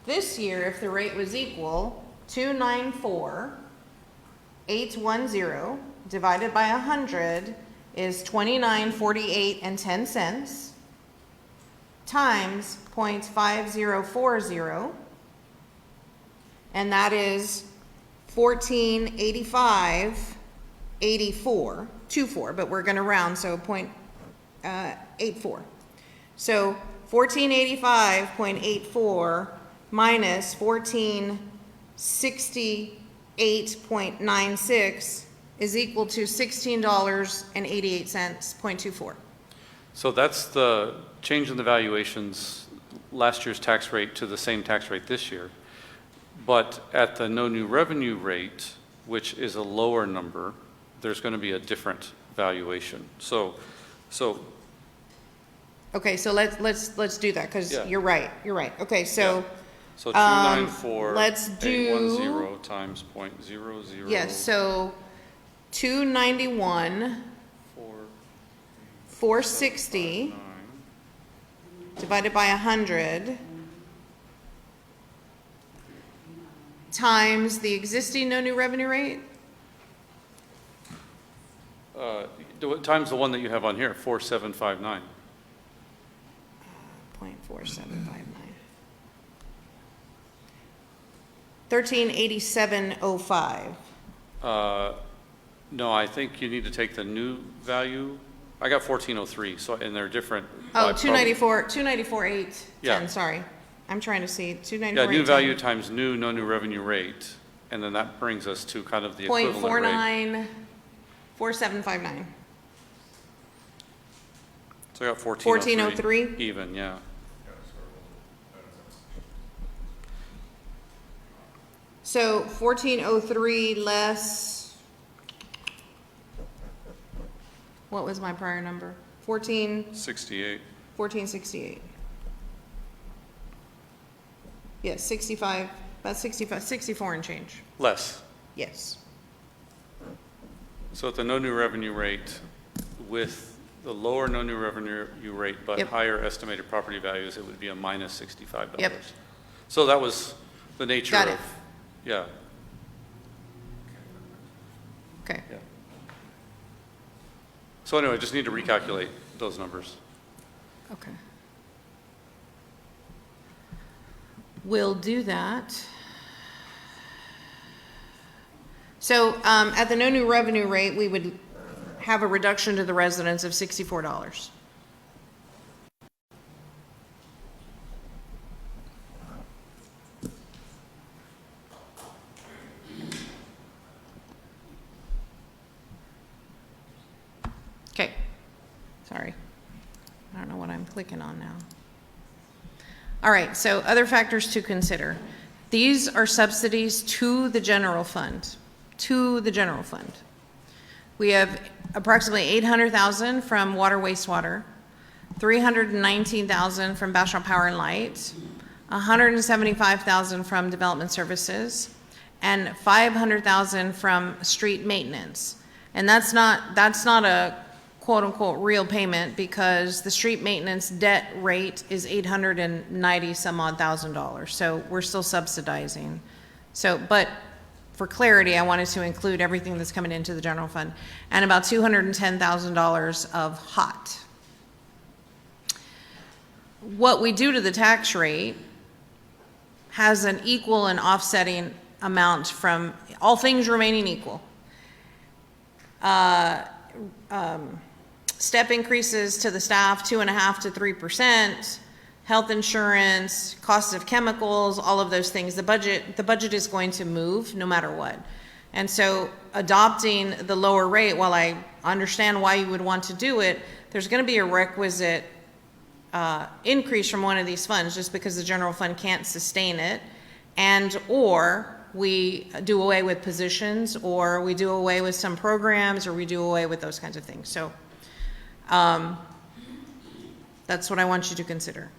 This year, if the rate was equal, 294,810 divided by 100 is 29.48 times 0.5040, and that is 1485.84, but we're gonna round, so 0.84. So 1485.84 minus 1468.96 is equal to $16.88, 0.24. So that's the change in the valuations, last year's tax rate to the same tax rate this year. But at the no new revenue rate, which is a lower number, there's going to be a different valuation. So Okay, so let's do that, because Yeah. you're right. Okay, so, so 294, let's do- 810 times 0.00. yes, so 291,460 divided by 100 times the existing no new revenue rate, Times the one that you have on here, 4759. 0.4759. 1387.05. No, I think you need to take the new value. I got 1403, so, and they're different. Oh, by 294.810, Yeah. sorry. I'm trying to see, Yeah, 294.810. new value times no new revenue rate, and then that brings us to kind of the equivalent rate. 0.494759. So I got 1403. 1403? Even, yeah. So 1403 less, what was my prior number? 68. 1468. Yes, 65, about 65, 64 and change. Less. Yes. So at the no new revenue rate, with the lower no new revenue rate but Yep. higher estimated property values, it would be a minus $65. Yep. So that was the nature Got of, it. yeah, Okay. yeah. So anyway, just need to recalculate those numbers. Okay. We'll do that. So at the no new revenue rate, we would have a reduction to the residents of $64. Okay. Sorry. I don't know what I'm clicking on now. All right, so other factors to consider. These are subsidies to the general fund, We have approximately 800,000 from water wastewater, 319,000 from Bastrop Power and Light, 175,000 from development services, and 500,000 from street maintenance. And that's not a quote-unquote real payment because the street maintenance debt rate is $890 some odd thousand. So we're still subsidizing. So, but for clarity, I wanted to include everything that's coming into the general fund and about $210,000 of hot. What we do to the tax rate has an equal and offsetting amount from all things remaining equal. Step increases to the staff, 2.5% to 3%, health insurance, cost of chemicals, all of those things. The budget is going to move no matter what. And so adopting the lower rate, while I understand why you would want to do it, there's going to be a requisite increase from one of these funds just because the general fund can't sustain it, and or we do away with positions, or we do away with some programs, or we do away with those kinds of things. So that's what I want you to consider.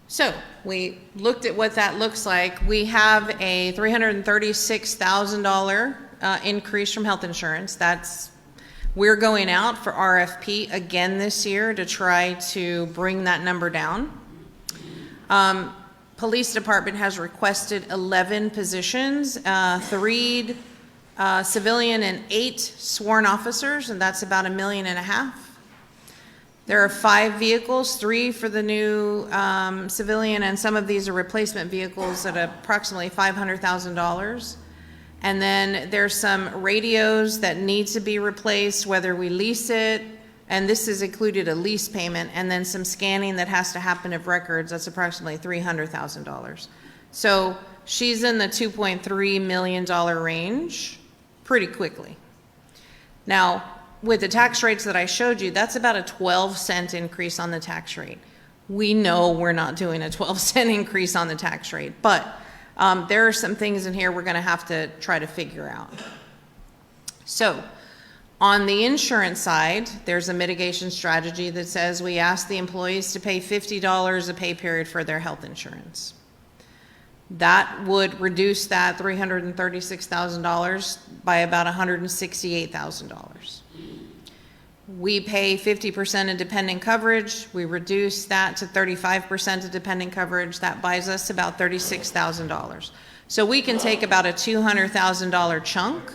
So we looked at what that looks like. We have a $336,000 increase from health insurance. We're going out for RFP again this year to try to bring that number down. Police department has requested 11 positions, 3 civilian and 8 sworn officers, and that's about $1.5 million. There are 5 vehicles, 3 for the new civilian, and some of these are replacement vehicles at approximately $500,000. And then there's some radios that need to be replaced, whether we lease it, and this is included a lease payment, and then some scanning that has to happen of records, that's approximately $300,000. So she's in the $2.3 million range pretty quickly. Now, with the tax rates that I showed you, that's about a 12-cent increase on the tax rate. We know we're not doing a 12-cent increase on the tax rate, but there are some things in here we're going to have to try to figure out. So on the insurance side, there's a mitigation strategy that says we ask the employees to pay $50 a pay period for their health insurance. That would reduce that $336,000 by about $168,000. We pay 50% of dependent coverage. We reduce that to 35% of dependent coverage. That buys us about $36,000. So we can take about a $200,000 chunk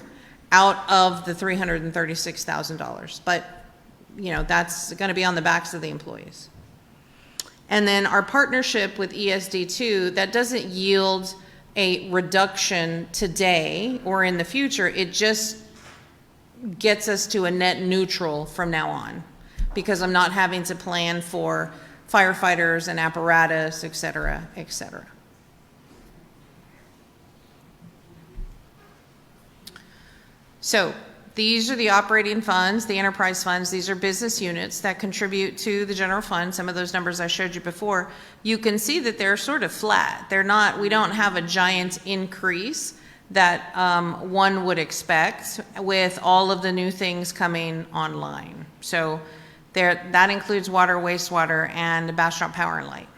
out of the $336,000. But, you know, that's going to be on the backs of the employees. And then our partnership with ESD2, that doesn't yield a reduction today or in the future. It just gets us to a net neutral from now on, because I'm not having to plan for firefighters and apparatus, et cetera, et cetera. So these are the operating funds, the enterprise funds. These are business units that contribute to the general fund. Some of those numbers I showed you before. You can see that they're sort of flat. They're not, we don't have a giant increase. that one would expect with all of the new things coming online. So that includes water, wastewater, and Bastrop Power and Light.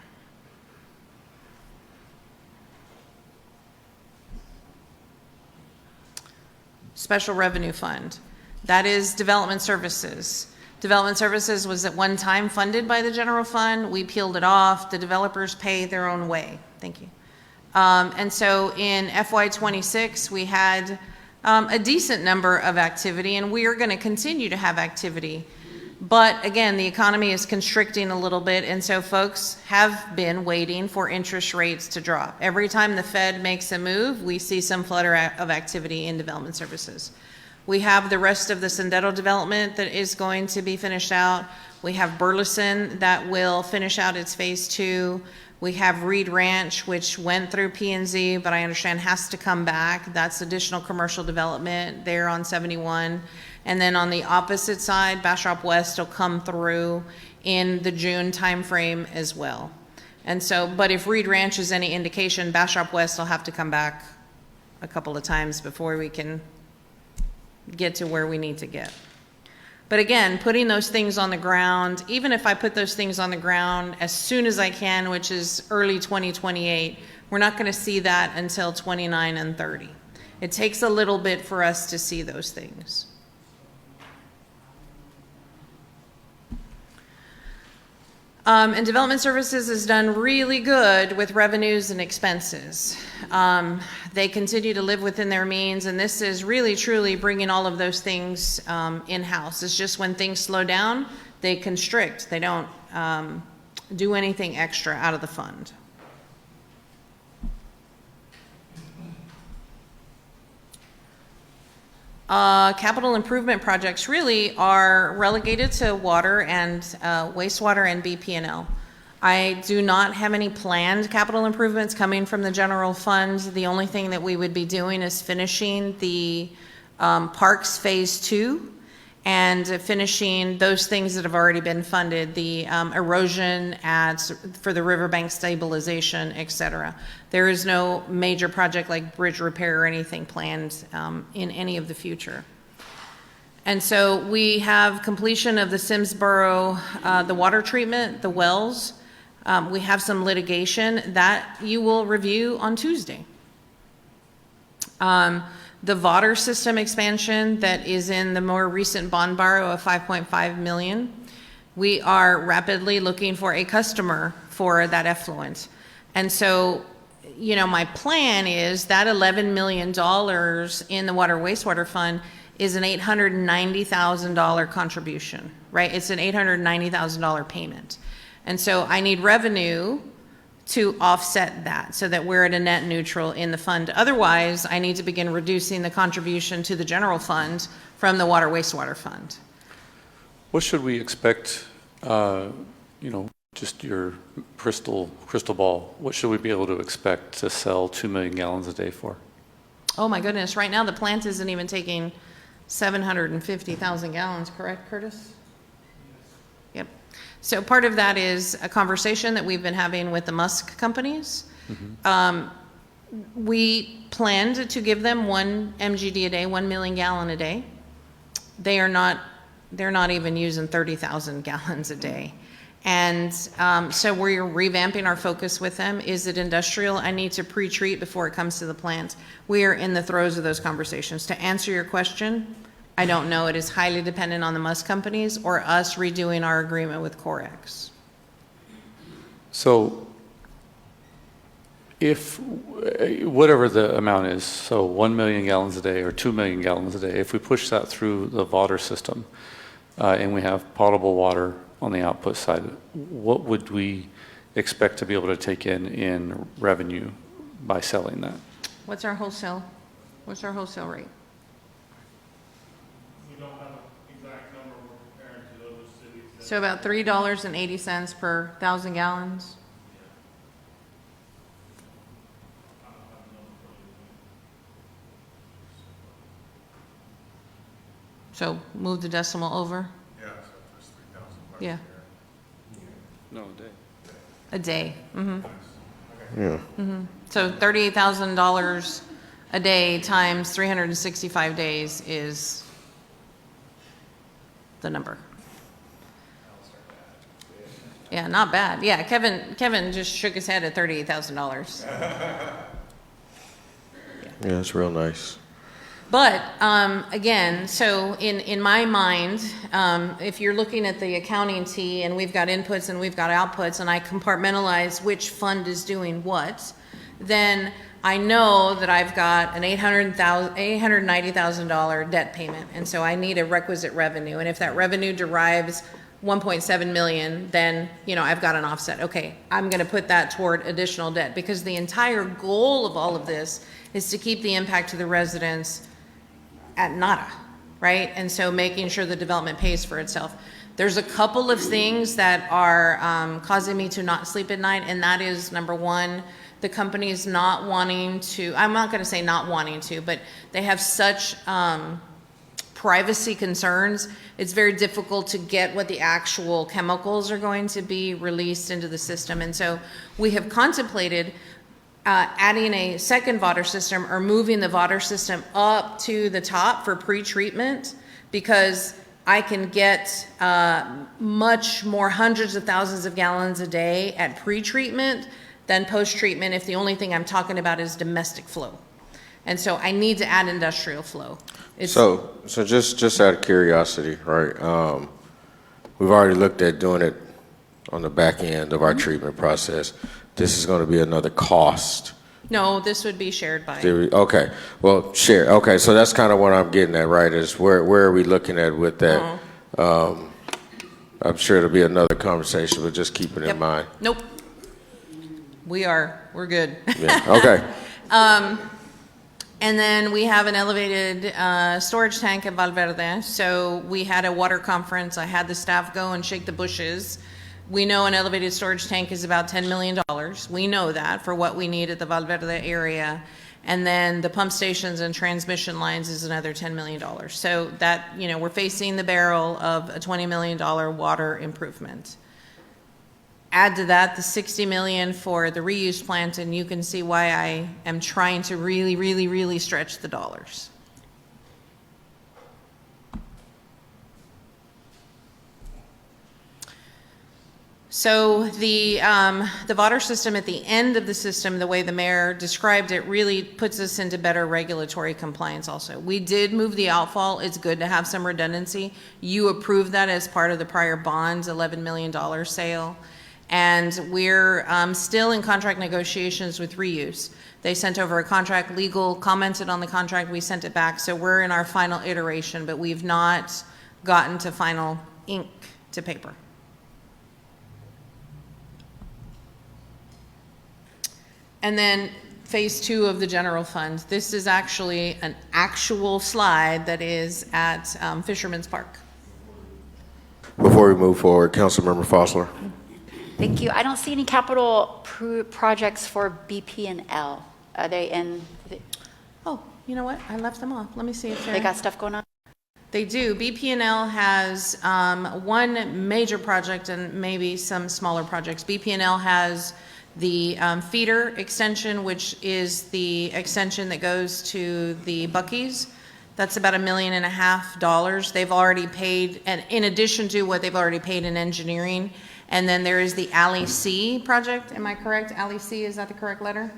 Special Revenue Fund. That is development services. Development services was at one time funded by the general fund. We peeled it off. The developers pay their own way. Thank you. And so in FY26, we had a decent number of activity, and we are going to continue to have activity. But again, the economy is constricting a little bit, and so folks have been waiting for interest rates to drop. Every time the Fed makes a move, we see some flutter of activity in development services. We have the rest of the Sendero development that is going to be finished out. We have Burleson that will finish out its phase 2. We have Reed Ranch, which went through P&Z, but I understand has to come back. That's additional commercial development there on 71. And then on the opposite side, Bastrop West will come through in the June timeframe as well. And so, but if Reed Ranch is any indication, Bastrop West will have to come back a couple of times before we can get to where we need to get. But again, putting those things on the ground, even if I put those things on the ground as soon as I can, which is early 2028, we're not going to see that until 29 and 30. It takes a little bit for us to see those things. And development services has done really good with revenues and expenses. They continue to live within their means, and this is really truly bringing all of those things in-house. It's just when things slow down, they constrict. They don't do anything extra out of the fund. Capital improvement projects really are relegated to water and wastewater and BP&L. I do not have any planned capital improvements coming from the general fund. The only thing that we would be doing is finishing the parks phase 2 and finishing those things that have already been funded, the erosion ads for the riverbank stabilization, et cetera. There is no major project like bridge repair or anything planned in any of the future. And so we have completion of the Simsboro, the water treatment, the wells. We have some litigation that you will review on Tuesday. The water system expansion that is in the more recent bond borrow of $5.5 million. We are rapidly looking for a customer for that effluent. And so, you know, my plan is that $11 million in the water wastewater fund is an $890,000 contribution, right? It's an $890,000 payment. And so I need revenue to offset that so that we're at a net neutral in the fund. Otherwise, I need to begin reducing the contribution to the general fund from the water wastewater fund. What should we expect, just your crystal ball, what should we be able to expect to sell 2 million gallons a day for? Oh my goodness, right now the plant isn't even taking 750,000 gallons, correct, Curtis? Yep. So part of that is a conversation that we've been having with the Musk companies. Mm-hmm. We planned to give them 1 MGD a day, 1 million gallon a day. They're not even using 30,000 gallons a day. And so we're revamping our focus with them. Is it industrial? I need to pre-treat before it comes to the plant. We are in the throes of those conversations. To answer your question, I don't know. It is highly dependent on the Musk companies or us redoing our agreement with Corex. So if whatever the amount is, so 1 million gallons a day or 2 million gallons a day, if we push that through the water system and we have potable water on the output side, what would we expect to be able to take in revenue by selling that? What's our wholesale rate? We don't have an exact number we're comparing to other cities. So about $3.80 per 1,000 gallons. So move the decimal over. Yeah, so there's 3,000 bucks. Yeah. No, a day. A day. Mm-hmm. Yeah. Mm-hmm. So $38,000 a a day times 365 days is the number. Yeah, not bad. Yeah, Kevin just shook his head at $38,000. Yeah, it's real nice. But again, so in my mind, if you're looking at the accounting T and we've got inputs and we've got outputs and I compartmentalize which fund is doing what, then I know that I've got an $890,000 debt payment. And so I need a requisite revenue. And if that revenue derives 1.7 million, then, you know, I've got an offset. Okay, I'm going to put that toward additional debt because the entire goal of all of this is to keep the impact to the residents at nada, right? And so making sure the development pays for itself. There's a couple of things that are causing me to not sleep at night, and that is, number one, the company's not wanting to, I'm not going to say not wanting to, but they have such privacy concerns. It's very difficult to get what the actual chemicals are going to be released into the system. And so we have contemplated adding a second water system or moving the water system up to the top for pre-treatment, because I can get much more, hundreds of thousands of gallons a day at pre-treatment than post-treatment if the only thing I'm talking about is domestic flow. And so I need to add industrial flow. So just out of curiosity, right? We've already looked at doing it on the back end of our treatment process. This is going to be another cost. No, this would be shared by. Okay, well, share. Okay, so that's kind of what I'm getting at, right? Is where are we looking at with that? I'm sure it'll be another conversation, but just keep it in mind. Nope. We're good. Yeah. Okay. And then we have an elevated storage tank at Valverde. So we had a water conference. I had the staff go and shake the bushes. We know an elevated storage tank is about $10 million. We know that for what we need at the Valverde area. And then the pump stations and transmission lines is another $10 million. So that, you know, we're facing the barrel of a $20 million water improvement. Add to that the $60 million for the reuse plant, and you can see why I am trying to really, really, really stretch the dollars. So the water system at the end of the system, the way the mayor described it, really puts us into better regulatory compliance also. We did move the outfall. It's good to have some redundancy. You approved that as part of the prior bonds, $11 million sale. And we're still in contract negotiations with reuse. They sent over a contract, legal commented on the contract, we sent it back. So we're in our final iteration, but we've not gotten to final ink to paper. And then phase 2 of the general fund. This is actually an actual slide that is at Fisherman's Park. Before we move forward, Councilmember Fossler. Thank you. I don't see any capital projects for BP and L. Are they in? Oh, you know what? I left them off. Let me see if They got stuff going on? They do. BP&L has one major project and maybe some smaller projects. BP&L has the feeder extension, which is the extension that goes to the Buc-ee's. That's about $1.5 million. They've already paid, and in addition to what they've already paid in engineering. And then there is the Alley C project. Am I correct? Alley C, is that the correct letter?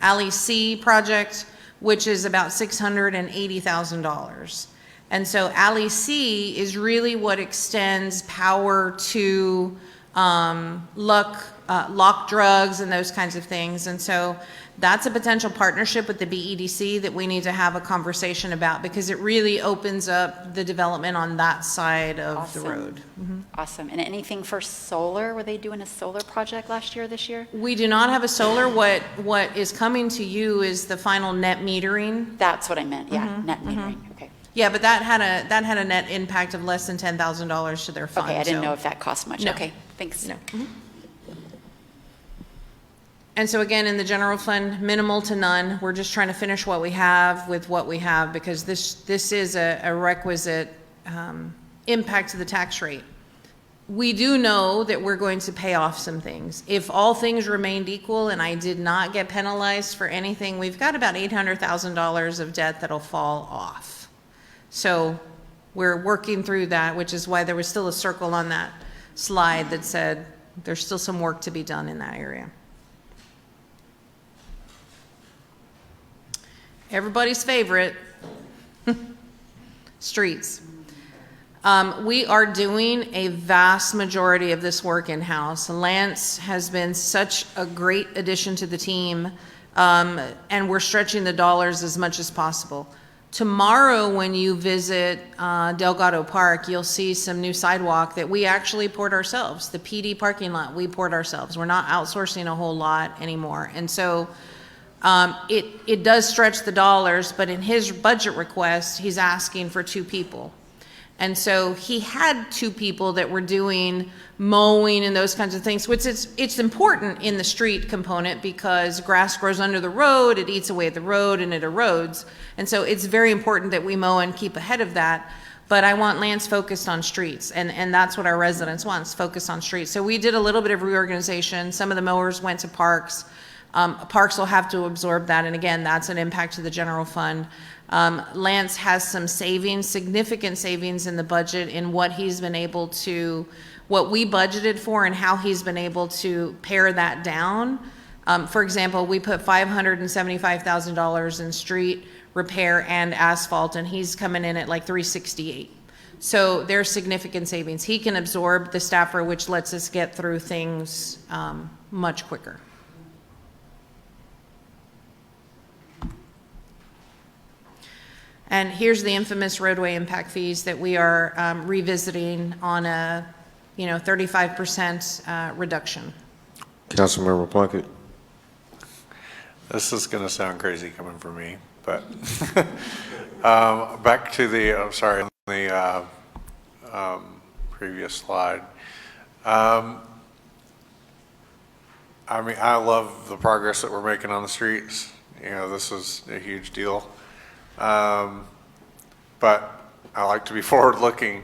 Alley C project, which is about $680,000. And so Alley C is really what extends power to lock drugs and those kinds of things. And so that's a potential partnership with the BEDC that we need to have a conversation about, because it really opens up the development on that side of the road. Mm-hmm. Awesome. And anything for solar? Were they doing a solar project last year, this year? We do not have a solar. What is coming to you is the final net metering. That's what I meant. Yeah, net metering. Okay. Yeah, but that had a net impact of less than $10,000 to their fund. Okay, I didn't know if that cost much. No. Okay, thanks. No. Mm-hmm. And so again, in the general fund, minimal to none. We're just trying to finish what we have with what we have, because this is a requisite impact to the tax rate. we do know that we're going to pay off some things. If all things remained equal and I did not get penalized for anything, we've got about $800,000 of debt that'll fall off. So we're working through that, which is why there was still a circle on that slide that said there's still some work to be done in that area. Everybody's favorite, streets. We are doing a vast majority of this work in-house. Lance has been such a great addition to the team, and we're stretching the dollars as much as possible. Tomorrow, when you visit Delgado Park, you'll see some new sidewalk that we actually poured ourselves. The PD parking lot, we poured ourselves. We're not outsourcing a whole lot anymore. And so it does stretch the dollars, but in his budget request, he's asking for 2 people. And so he had 2 people that were doing mowing and those kinds of things, which it's important in the street component because grass grows under the road, it eats away at the road, and it erodes. And so it's very important that we mow and keep ahead of that. But I want Lance focused on streets, and that's what our residents want, is focus on streets. So we did a little bit of reorganization. Some of the mowers went to parks. Parks will have to absorb that, and again, that's an impact to the general fund. Lance has some savings, significant savings in the budget in what he's been able to, what we budgeted for and how he's been able to pare that down. For example, we put $575,000 in street repair and asphalt, and he's coming in at like $368,000. So there's significant savings. He can absorb the staffer, which lets us get through things much quicker. And here's the infamous roadway impact fees that we are revisiting on a 35% reduction. Councilmember Plunkett. This is going to sound crazy coming from me, but back to the, previous slide. I mean, I love the progress that we're making on the streets. This is a huge deal. But I like to be forward-looking.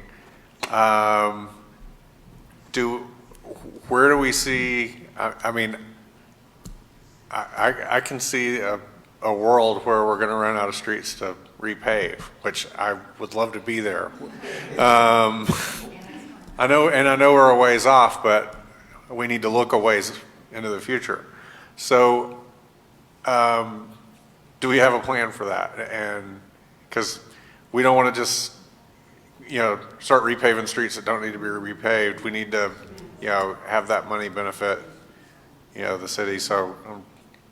Where do we see? I can see a world where we're going to run out of streets to repave, which I would love to be there. I know we're a ways off, but we need to look a ways into the future. So, do we have a plan for that? And because we don't want to just, start repaving streets that don't need to be repaved. We need to, have that money benefit, the city. So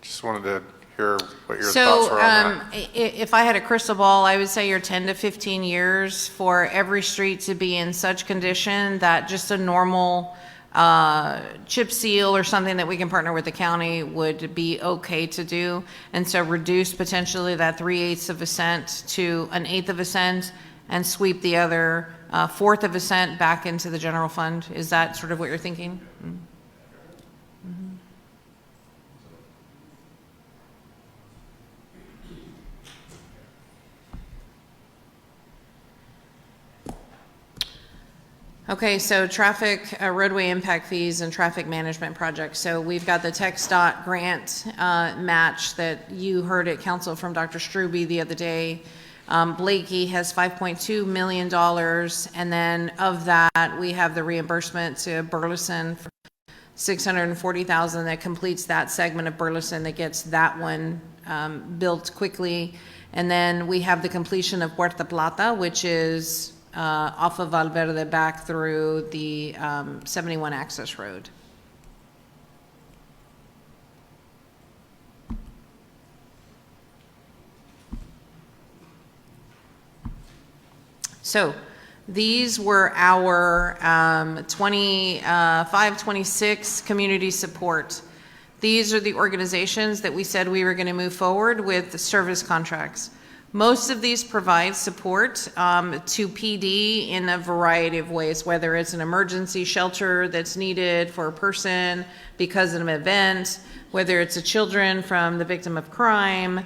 just wanted to hear what your thoughts were on that. If I had a crystal ball, I would say you're 10 to 15 years for every street to be in such condition that just a normal chip seal or something that we can partner with the county would be okay to do. And so reduce potentially that 3/8 of a cent to 1/8 of a cent and sweep the other 1/4 of a cent back into the general fund. Is that sort of what you're thinking? Mm-hmm. Okay, so traffic, roadway impact fees and traffic management projects. So we've got the TxDOT grant match that you heard at council from Dr. Strube the other day. Blakey has $5.2 million, and then of that, we have the reimbursement to Burleson for $640,000 that completes that segment of Burleson that gets that one built quickly. And then we have the completion of Puerta Plata, which is off of Valverde back through the 71 access road. So these were our 25-26 community support. These are the organizations that we said we were going to move forward with the service contracts. Most of these provide support to PD in a variety of ways, whether it's an emergency shelter that's needed for a person because of an event, whether it's a children from the victim of crime,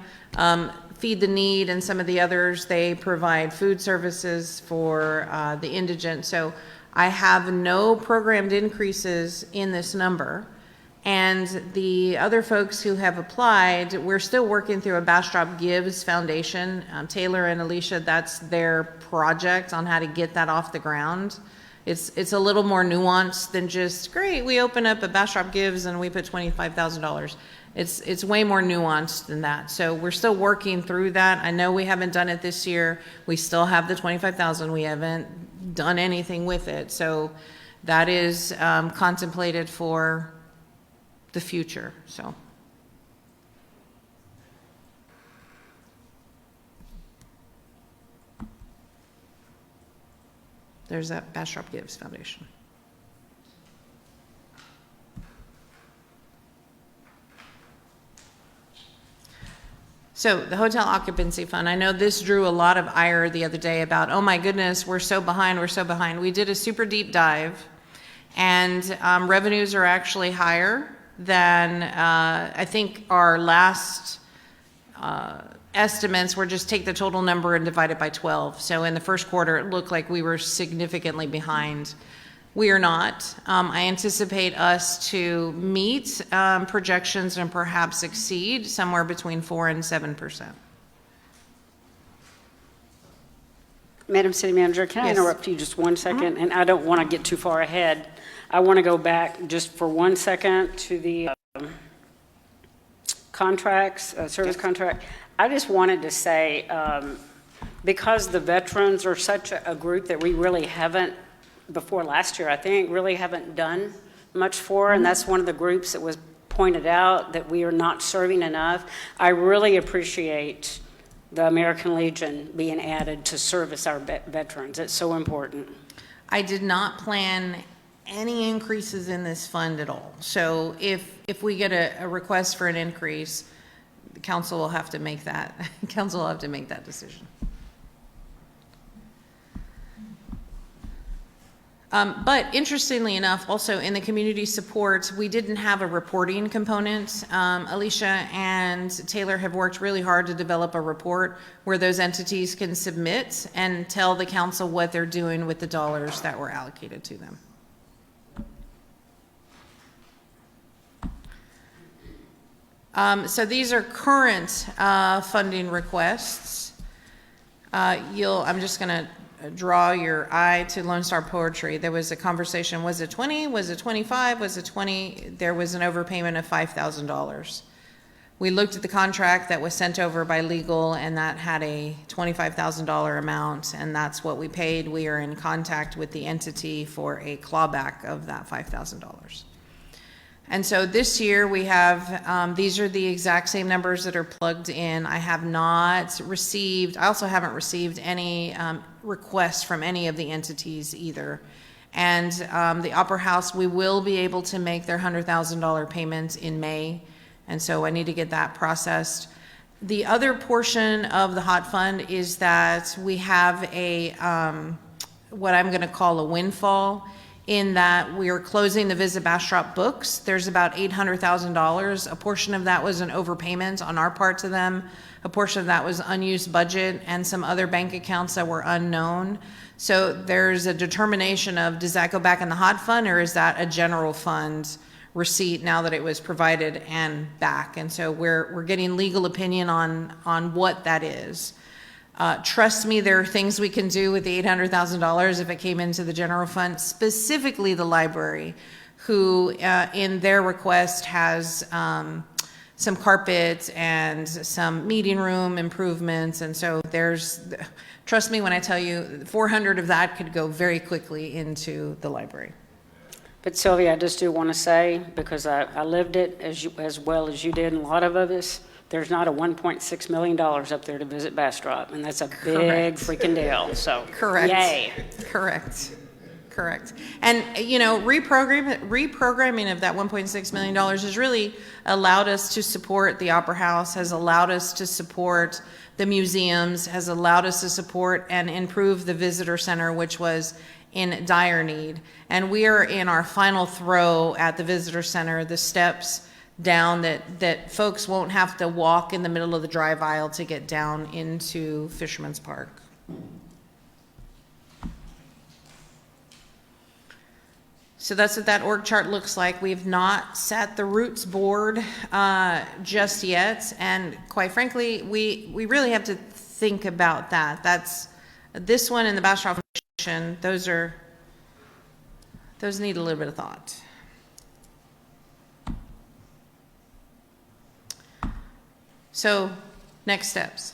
Feed the Need, and some of the others, they provide food services for the indigent. So I have no programmed increases in this number. And the other folks who have applied, we're still working through a Bastrop Gives Foundation. Taylor and Alicia, that's their project on how to get that off the ground. It's a little more nuanced than just, great, we open up a Bastrop Gives and we put $25,000. It's way more nuanced than that. So we're still working through that. I know we haven't done it this year. We still have the $25,000. We haven't done anything with it. So that is contemplated for the future, so. There's that Bastrop Gives Foundation. So the hotel occupancy fund, I know this drew a lot of ire the other day about, oh my goodness, we're so behind, we're so behind. We did a super deep dive, and revenues are actually higher than I think our last estimates were just take the total number and divide it by 12. So in the first quarter, it looked like we were significantly behind. We are not. I anticipate us to meet projections and perhaps exceed somewhere between 4 and 7%. Madam City Manager, can I Yes. interrupt you just 1 second? And I don't want to get too far ahead. I want to go back just for 1 second to the contracts, service contract. I just wanted to say, because the veterans are such a group that we really haven't, before last year, I think, really haven't done much for, and that's one of the groups that was pointed out that we are not serving enough. I really appreciate the American Legion being added to service our veterans. It's so important. I did not plan any increases in this fund at all. So if we get a request for an increase, the council will have to make that, council will have to make that decision. But interestingly enough, also in the community support, we didn't have a reporting component. Alicia and Taylor have worked really hard to develop a report where those entities can submit and tell the council what they're doing with the dollars that were allocated to them. So these are current funding requests. I'm just going to draw your eye to Lone Star Poetry. There was a conversation, was it 20, was it 25, was it 20? There was an overpayment of $5,000. We looked at the contract that was sent over by legal, and that had a $25,000 amount, and that's what we paid. We are in contact with the entity for a clawback of that $5,000. And so this year we have, these are the exact same numbers that are plugged in. I also haven't received any requests from any of the entities either. And the Opera House, we will be able to make their $100,000 payment in May. And so I need to get that processed. The other portion of the hot fund is that we have a, what I'm gonna call a windfall, in that we are closing the Visit Bastrop books. There's about $800,000. A portion of that was an overpayment on our part to them. A portion of that was unused budget and some other bank accounts that were unknown. So there's a determination of, does that go back in the hot fund, or is that a general fund receipt now that it was provided and back? And so we're getting legal opinion on what that is. Trust me, there are things we can do with the $800,000 if it came into the general fund, specifically the library, who in their request has some carpet and some meeting room improvements. And so trust me when I tell you, 400 of that could go very quickly into the library. But Sylvia, I just do want to say, because I lived it as well as you did, and a lot of us, there's not a $1.6 million up there to Visit Bastrop, and that's a big freaking deal, so. Correct. Yay. Correct. And, reprogramming of that $1.6 million has really allowed us to support the Opera House, has allowed us to support the museums, has allowed us to support and improve the visitor center, which was in dire need. And we are in our final throw at the visitor center, the steps down that folks won't have to walk in the middle of the drive aisle to get down into Fisherman's Park. So that's what that org chart looks like. We've not set the roots board just yet, and quite frankly, we really have to think about that. That's this one and the Bastrop Foundation. Those need a little bit of thought. So, next steps.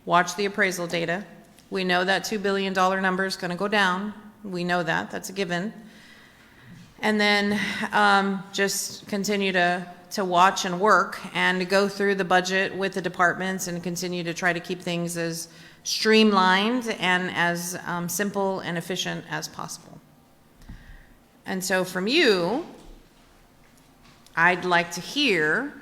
Watch the appraisal data. We know that $2 billion number is going to go down. We know that. That's a given. And then just continue to watch and work and go through the budget with the departments and continue to try to keep things as streamlined and as simple and efficient as possible. And so from you, I'd like to hear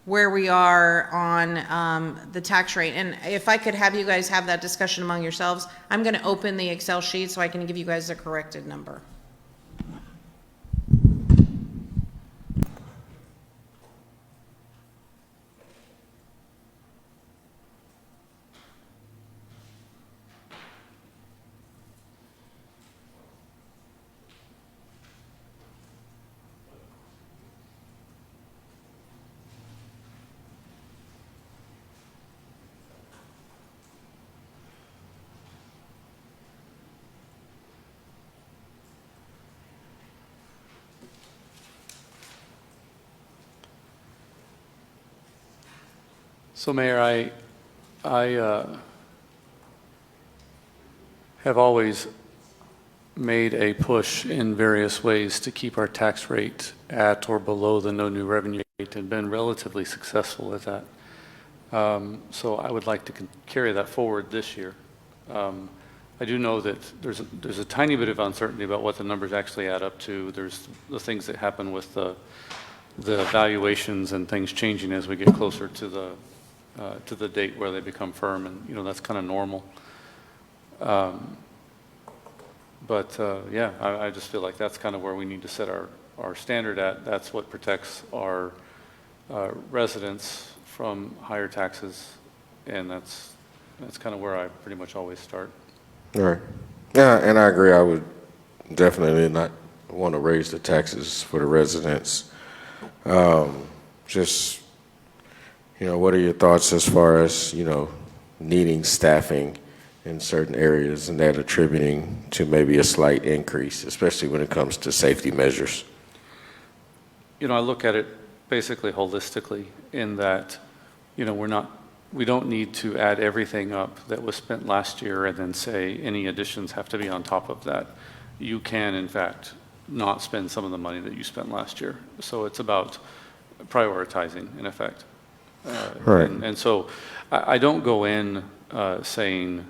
where we are on the tax rate. And if I could have you guys have that discussion among yourselves, I'm going to open the Excel sheet so I can give you guys a corrected number. So Mayor, I have always made a push in various ways to keep our tax rate at or below the no new revenue rate and been relatively successful at that. So I would like to carry that forward this year. I do know that there's a tiny bit of uncertainty about what the numbers actually add up to. There's the things that happen with the valuations and things changing as we get closer to the date where they become firm, and that's kind of normal. But yeah, I just feel like that's kind of where we need to set our standard at. That's what protects our residents from higher taxes, and that's kind of where I pretty much always start. All right. Yeah, and I agree. I would definitely not want to raise the taxes for the residents. Just, what are your thoughts as far as, needing staffing in certain areas and that attributing to maybe a slight increase, especially when it comes to safety measures? I look at it basically holistically in that, we don't need to add everything up that was spent last year and then say any additions have to be on top of that. You can, in fact, not spend some of the money that you spent last year. So it's about prioritizing, in effect. Right. And so I don't go in saying,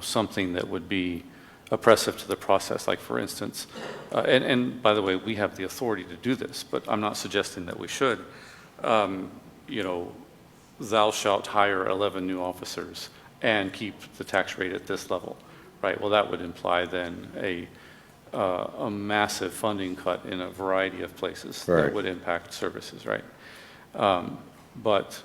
something that would be oppressive to the process. Like, for instance, and by the way, we have the authority to do this, but I'm not suggesting that we should. Thou shalt hire 11 new officers and keep the tax rate at this level, right? Well, that would imply then a massive funding cut in a variety of places that would impact services, right? But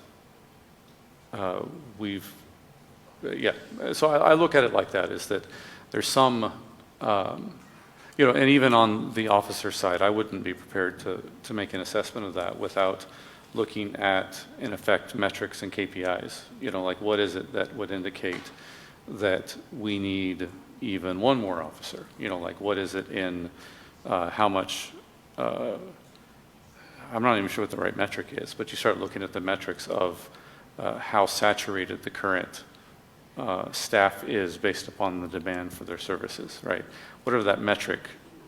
so I look at it like that, is that there's some, and even on the officer side, I wouldn't be prepared to make an assessment of that without looking at, in effect, metrics and KPIs. Like, what is it that would indicate that we need even one more officer? Like, what is it in how much, I'm not even sure what the right metric is, but you start looking at the metrics of how saturated the current staff is based upon the demand for their services, right? Whatever that metric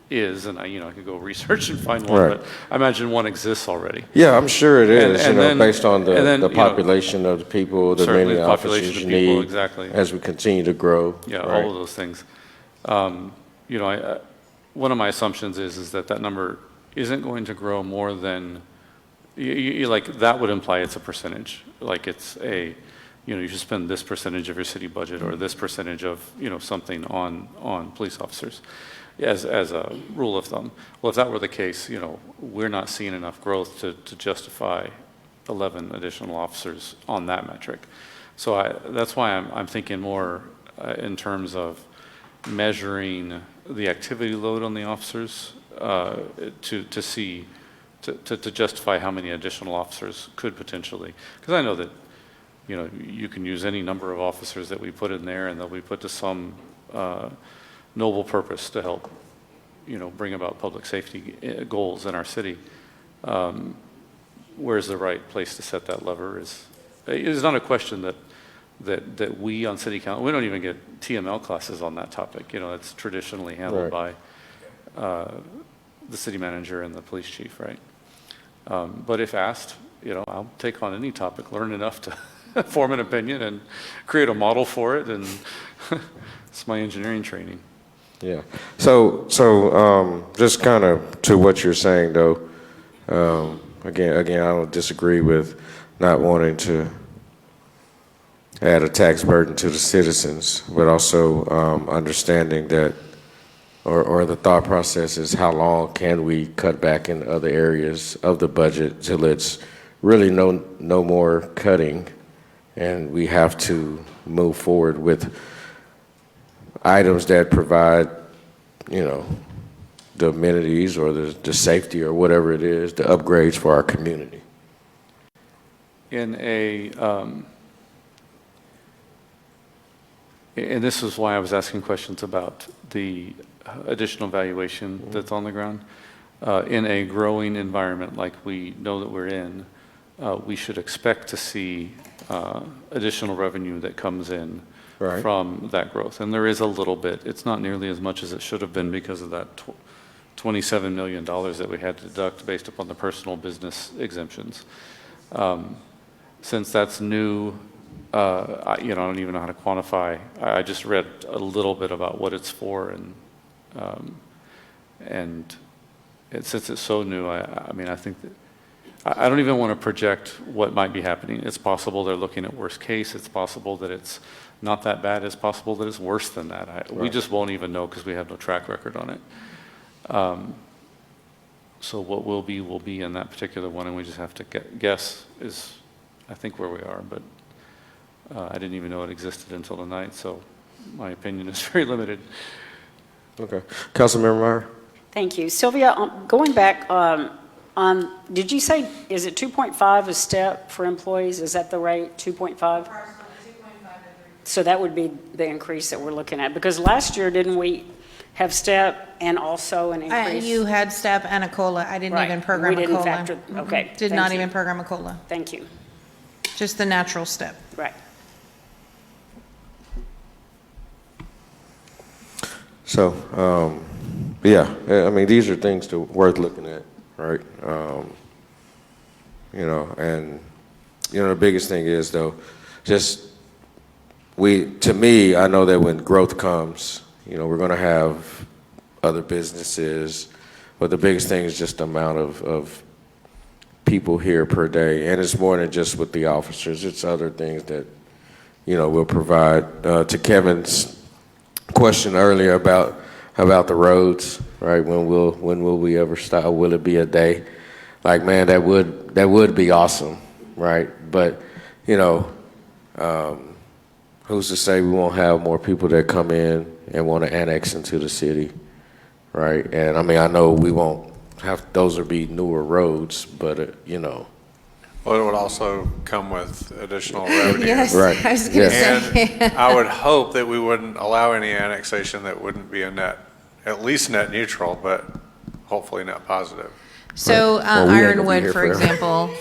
is, and I could go research and find one, but I imagine one exists already. Yeah, I'm sure it is, And then, based on the you population of the people, the certainly many the population officers of you people, need exactly. as we continue to grow. Yeah, right? all of those things. One of my assumptions is that number isn't going to grow more than, like, that would imply it's a percentage. Like, it's you should spend this percentage of your city budget or this percentage of, something on police officers as a rule of thumb. Well, if that were the case, we're not seeing enough growth to justify 11 additional officers on that metric. So that's why I'm thinking more in terms of measuring the activity load on the officers to see, to justify how many additional officers could potentially, because I know that, you know, you can use any number of officers that we put in there, and they'll be put to some noble purpose to help, you know, bring about public safety goals in our city. Where's the right place to set that lever is not a question that we on city council, we don't even get TML classes on that topic. You know, it's traditionally handled by the city manager and the police chief, right? But if asked, you know, I'll take on any topic, learn enough to form an opinion and create a model for it, and it's my engineering training. Yeah. So just kind of to what you're saying, though, again, I don't disagree with not wanting to add a tax burden to the citizens, but also understanding that, or the thought process is how long can we cut back in other areas of the budget till it's really no more cutting, and we have to move forward with items that provide, you know, the amenities or the safety or whatever it is, the upgrades for our community. And this is why I was asking questions about the additional valuation that's on the ground. In a growing environment like we know that we're in, we should expect to see additional revenue that comes in from that growth. And there is a little bit. It's not nearly as much as it should have been because of that $27 million that we had to deduct based upon the personal business exemptions. Since that's new, I don't even know how to quantify. I just read a little bit about what it's for, and since it's so new, I mean, I think that I don't even want to project what might be happening. It's possible they're looking at worst case. It's possible that it's not that bad. It's possible that it's worse than that. We just won't even know because we have no track record on it. So what will be in that particular one, and we just have to guess is, I think, where we are. But I didn't even know it existed until tonight, so my opinion is very limited. Okay. Councilmember Meyer? Thank you. Sylvia, going back did you say, is it 2.5 a step for employees? Is that the rate, 2.5? So that would be the increase that we're looking at. Because last year, didn't we have step and also an increase? You had step and a COLA. I didn't even program we a didn't COLA. factor, okay. Did not even program a COLA. Thank you. Just the natural step. Right. So, yeah, I mean, these are things worth looking at, right? You know, and, you know, the biggest thing is, though, just to me, I know that when growth comes, you know, we're going to have other businesses, but the biggest thing is just the amount of people here per day. And it's more than just with the officers. It's other things that, you know, we'll provide. To Kevin's question earlier about the roads, right? When will we ever stop? Will it be a day? Like, man, that would be awesome, right? But, you know, who's to say we won't have more people that come in and want to annex into the city, right? And I mean, I know we won't have, those would be newer roads, but, you know. Well, it would also come with additional revenue. Yes, Right. I was going to say. And I would hope that we wouldn't allow any annexation that wouldn't be at least net neutral, but hopefully net positive. So Well, we ain't gonna be Ironwood, here for forever. example,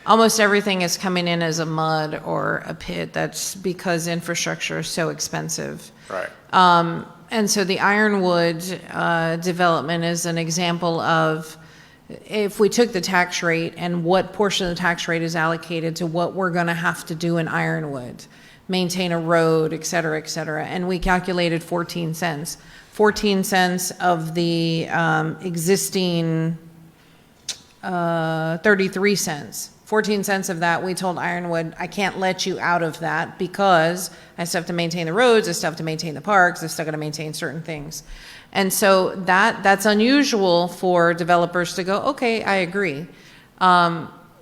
almost everything is coming in as a mud or a pit. That's because infrastructure is so expensive. Right. And so the Ironwood development is an example of, if we took the tax rate and what portion of the tax rate is allocated to what we're going to have to do in Ironwood, maintain a road, et cetera, and we calculated 14 cents. 14 cents of the existing 33 cents. 14 cents of that, we told Ironwood, I can't let you out of that because I still have to maintain the roads, I still have to maintain the parks, I still got to maintain certain things. And so that's unusual for developers to go, okay, I agree.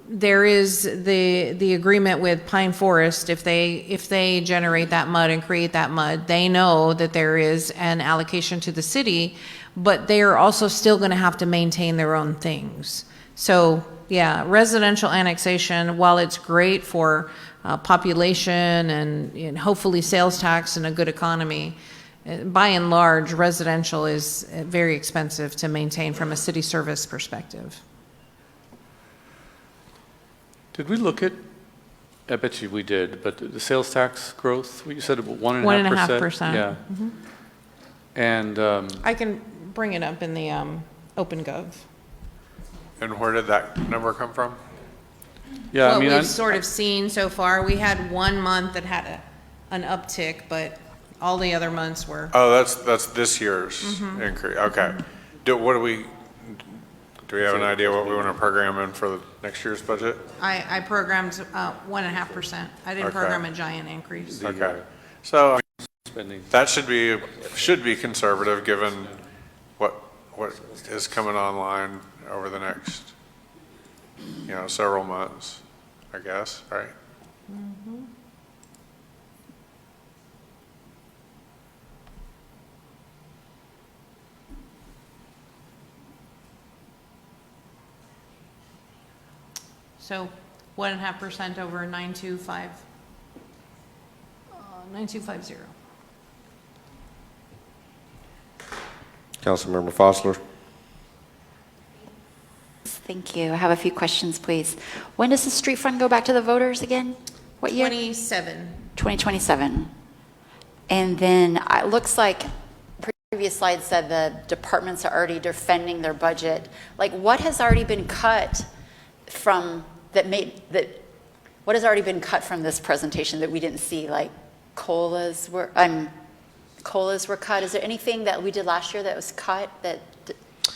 there is the agreement with Pine Forest. If they generate that mud and create that mud, they know that there is an allocation to the city, but they are also still going to have to maintain their own things. So yeah, residential annexation, while it's great for population and hopefully sales tax and a good economy, by and large, residential is very expensive to maintain from a city service perspective. Did we look at, I bet you we did, but the sales tax growth, what you said about 1.5%? 1.5%. Yeah. And I can bring it up in the OpenGov. And where did that number come from? yeah, I What mean, we've sort of seen so far, we had 1 month that had an uptick, but all the other months were. Oh, that's this year's increase. Okay. Do we have an idea what we want to program in for the next year's budget? I programmed 1.5%. I didn't Okay. program a giant increase. Okay. So I mean, spending. that should be conservative given what is coming online over the next, several months, I guess, right? So 1.5% over 9250. Councilmember Fosler. Thank you. I have a few questions, please. When does the street fund go back to the voters again? What year? 27. 2027. And then it looks like previous slide said the departments are already defending their budget. Like, what has already been cut from what has already been cut from this presentation that we didn't see? Like COLAs were cut. Is there anything that we did last year that was cut that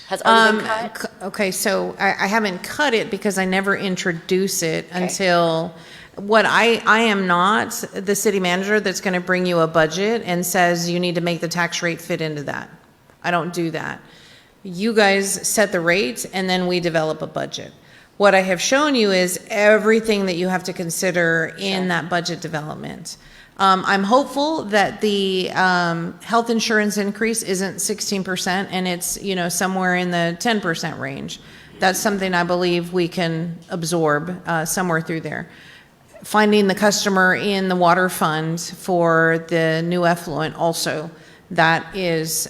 has already been cut? Okay, so I haven't cut it because I never introduce it until what I am not the city manager that's going to bring you a budget and says you need to make the tax rate fit into that. I don't do that. You guys set the rate and then we develop a budget. What I have shown you is everything that you have to consider in that budget development. I'm hopeful that the health insurance increase isn't 16% and it's somewhere in the 10% range. That's something I believe we can absorb somewhere through there. Finding the customer in the water fund for the new effluent also, that is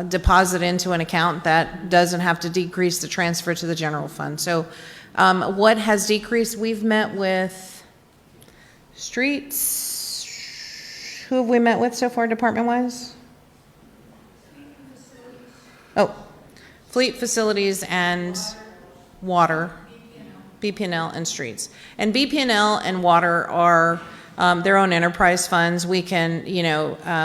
deposit into an account that doesn't have to decrease the transfer to the general fund. So what has decreased? We've met with streets. Who have we met with so far department-wise? Oh, fleet, facilities, and water. BPNL and streets. And BPNL and water are their own enterprise funds. We can,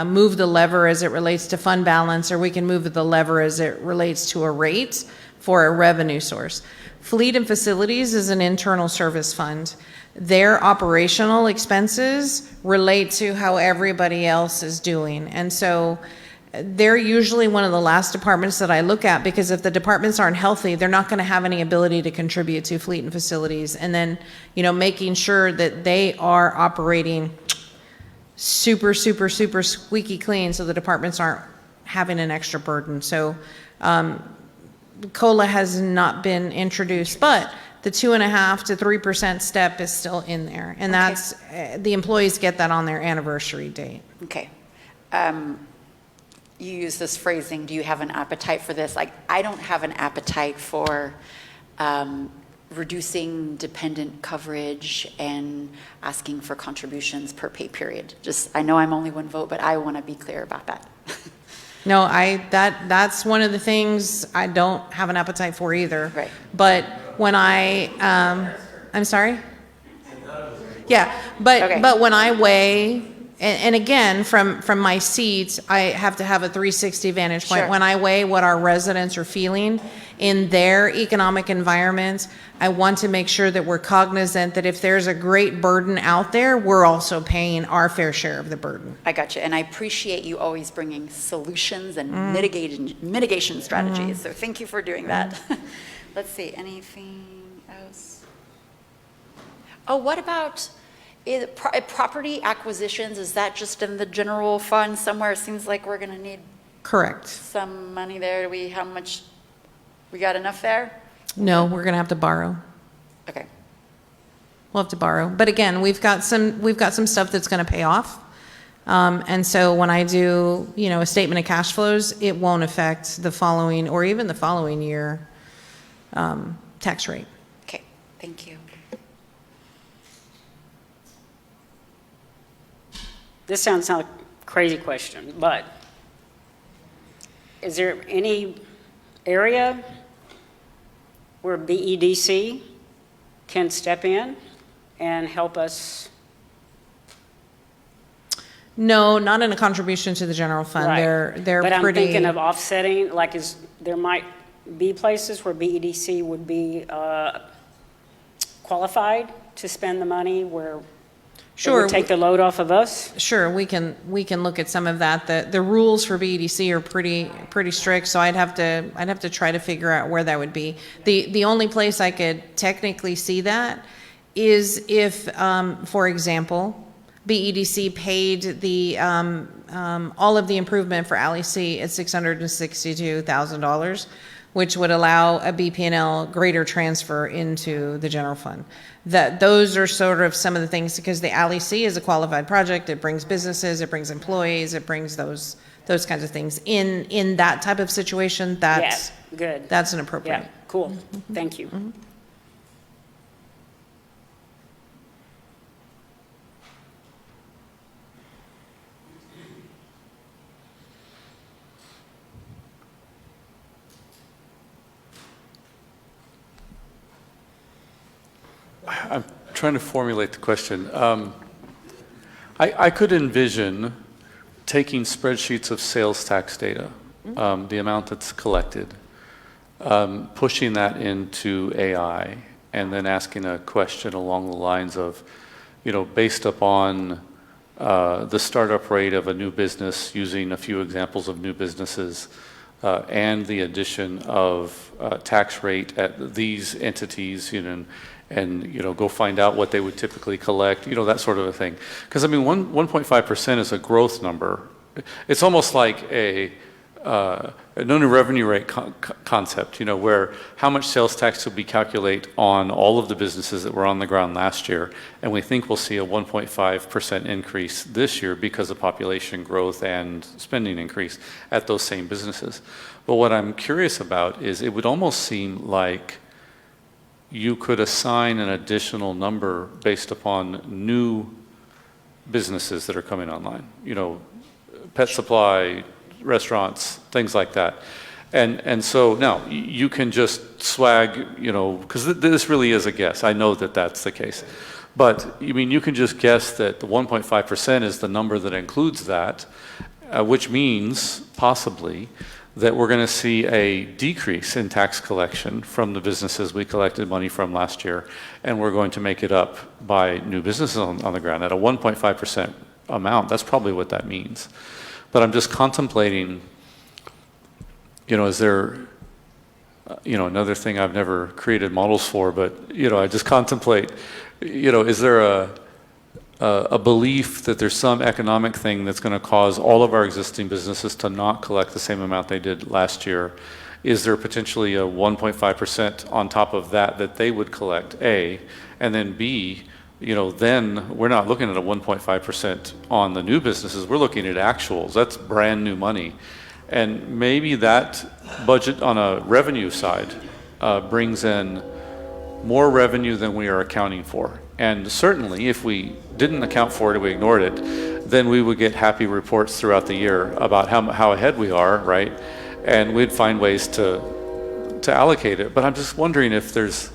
move the lever as it relates to fund balance, or we can move the lever as it relates to a rate for a revenue source. Fleet and facilities is an internal service fund. Their operational expenses relate to how everybody else is doing. And so they're usually one of the last departments that I look at, because if the departments aren't healthy, they're not going to have any ability to contribute to fleet and facilities. And then, making sure that they are operating super, super, super squeaky clean so the departments aren't having an extra burden. So COLA has not been introduced, but the 2.5% to 3% step is still in there. And that's, the employees get that on their anniversary date. Okay. You use this phrasing, do you have an appetite for this? Like, I don't have an appetite for reducing dependent coverage and asking for contributions per pay period. I know I'm only one vote, but I want to be clear about that. No, that's one of the things I don't have an appetite for either. Right. But when I'm sorry? Yeah, but when I weigh, and again, from my seat, I have to have a 360 vantage point. Sure. When I weigh what our residents are feeling in their economic environments, I want to make sure that we're cognizant that if there's a great burden out there, we're also paying our fair share of the burden. I got you. And I appreciate you always bringing solutions and mitigation strategies. So thank you for doing that. Let's see, anything else? Oh, what about property acquisitions? Is that just in the general fund somewhere? It seems like we're going to need Correct. some money there. How much, we got enough there? No, we're going to have to borrow. Okay. We'll have to borrow. But again, we've got some stuff that's going to pay off. And so when I do, a statement of cash flows, it won't affect the following or even the following year tax rate. Okay, thank you. This sounds like a crazy question, but is there any area where BEDC can step in and help us? No, not in a contribution to the general fund. Right. They're But I'm pretty. thinking of offsetting, like there might be places where BEDC would be qualified to spend the money where it Sure. would take the load off of us? Sure, we can look at some of that. The rules for BEDC are pretty strict, so I'd have to try to figure out where that would be. The only place I could technically see that is if, for example, BEDC paid the all of the improvement for Alley C at $662,000, which would allow a BP&L greater transfer into the general fund. Those are sort of some of the things, because the Alley C is a qualified project. It brings businesses, it brings employees, it brings those kinds of things. In that type of situation, that's good. That's an appropriate. Yeah, cool. Thank you. Mm-hmm. I'm trying to formulate the question. I could envision taking spreadsheets of sales tax data, the amount that's collected, pushing that into AI, and then asking a question along the lines of, based upon the startup rate of a new business, using a few examples of new businesses, and the addition of tax rate at these entities, and go find out what they would typically collect, that sort of a thing. Because 1.5% is a growth number. It's almost like a no new revenue rate concept, where how much sales tax will we calculate on all of the businesses that were on the ground last year, and we think we'll see a 1.5% increase this year because of population growth and spending increase at those same businesses. But what I'm curious about is, it would almost seem like you could assign an additional number based upon new businesses that are coming online, pet supply, restaurants, things like that. And so now you can just swag, because this really is a guess. I know that that's the case. But you can just guess that the 1.5% is the number that includes that, which means possibly that we're going to see a decrease in tax collection from the businesses we collected money from last year, and we're going to make it up by new businesses on the ground at a 1.5% amount. That's probably what that means. But I'm just contemplating, is there, another thing I've never created models for, but, I just contemplate, is there a belief that there's some economic thing that's going to cause all of our existing businesses to not collect the same amount they did last year? Is there potentially a 1.5% on top of that they would collect, A, and then B, then we're not looking at a 1.5% on the new businesses, we're looking at actuals. That's brand new money. And maybe that budget on a revenue side brings in more revenue than we are accounting for. And certainly, if we didn't account for it or we ignored it, then we would get happy reports throughout the year about how ahead we are, right? And we'd find ways to allocate it. But I'm just wondering if there's,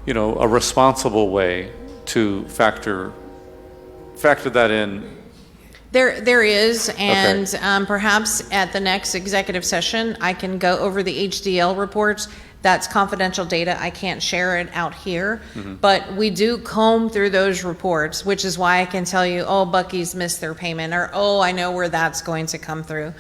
a responsible way to factor that in. There is, and Okay. Perhaps at the next executive session, I can go over the HDL reports. That's confidential data. I can't share it out here. Mm-hmm. But we do comb through those reports, which is why I can tell you, oh, Buc-ee's missed their payment, or oh, I know where that's going to come through.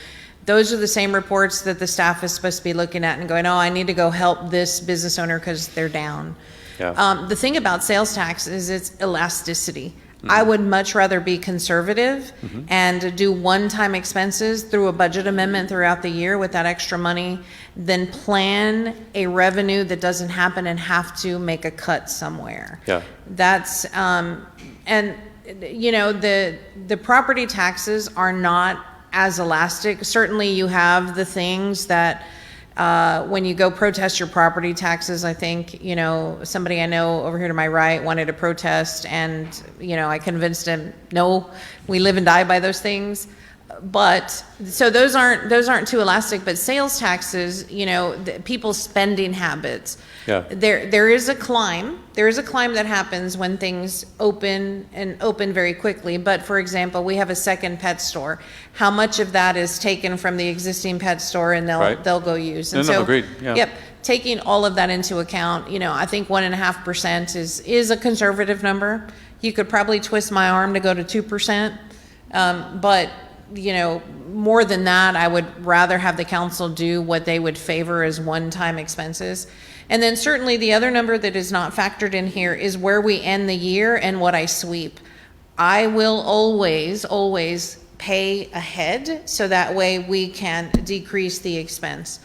Those are the same reports that the staff is supposed to be looking at and going, oh, I need to go help this business owner because they're down. Yeah. The thing about sales tax is its elasticity. I would much rather be conservative and do one-time expenses through a budget amendment throughout the year with that extra money than plan a revenue that doesn't happen and have to make a cut somewhere. Yeah. That's, and, you know, the property taxes are not as elastic. Certainly you have the things that, when you go protest your property taxes, I think, you know, somebody I know over here to my right wanted to protest, and, you know, I convinced him, no, we live and die by those things. But, so those aren't too elastic, but sales taxes, you know, people's spending habits. Yeah. There is a climb that happens when things open very quickly. But for example, we have a second pet store. How much of that is taken from the existing pet store and Right. they'll go use? And No, so, agreed, yeah. Yep, taking all of that into account, you know, I think 1.5% is a conservative number. You could probably twist my arm to go to 2%, but you know, more than that, I would rather have the council do what they would favor as one-time expenses. And then certainly the other number that is not factored in here is where we end the year and what I sweep. I will always pay ahead so that way we can decrease the expense.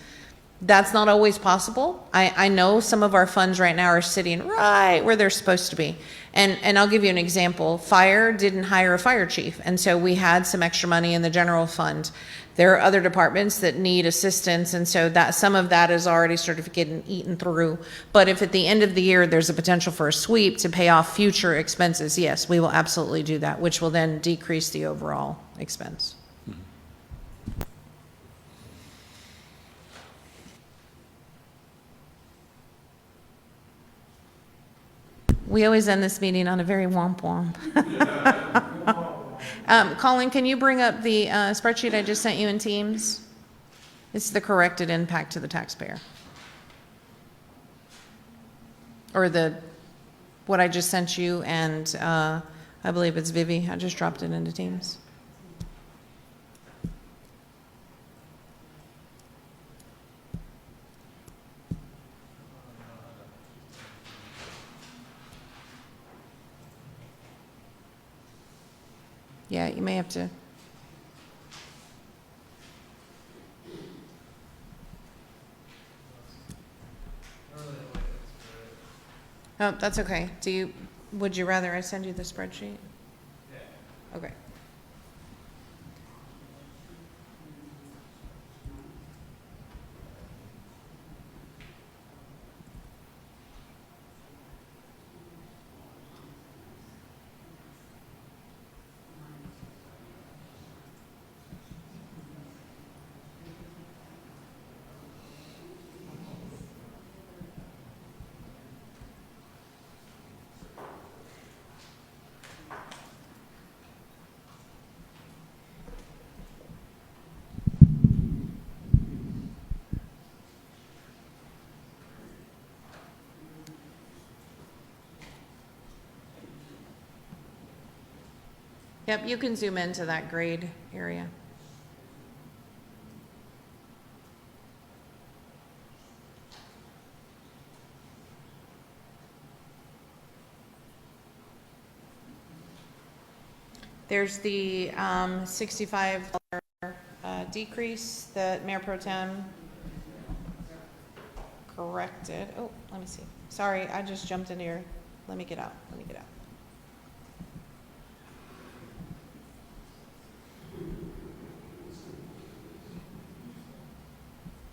That's not always possible. I know some of our funds right now are sitting right where they're supposed to be. And I'll give you an example. Fire didn't hire a fire chief, and so we had some extra money in the general fund. There are other departments that need assistance, and so that some of that is already sort of getting eaten through. But if at the end of the year there's a potential for a sweep to pay off future expenses, yes, we will absolutely do that, which will then decrease the overall expense. We always end this meeting on a very womp womp. Colin, can you bring up the spreadsheet I just sent you in Teams? It's the corrected impact to the taxpayer. Or what I just sent you, and I believe it's Vivi. I just dropped it into Teams. Yeah, you may have to. Oh, that's okay. Would you rather I send you the spreadsheet? Yeah. Okay. Yep, you can zoom into that grade area. There's the $65 decrease that Mayor Pro Tem corrected. Oh, let me see. Sorry, I just jumped in here. Let me get out.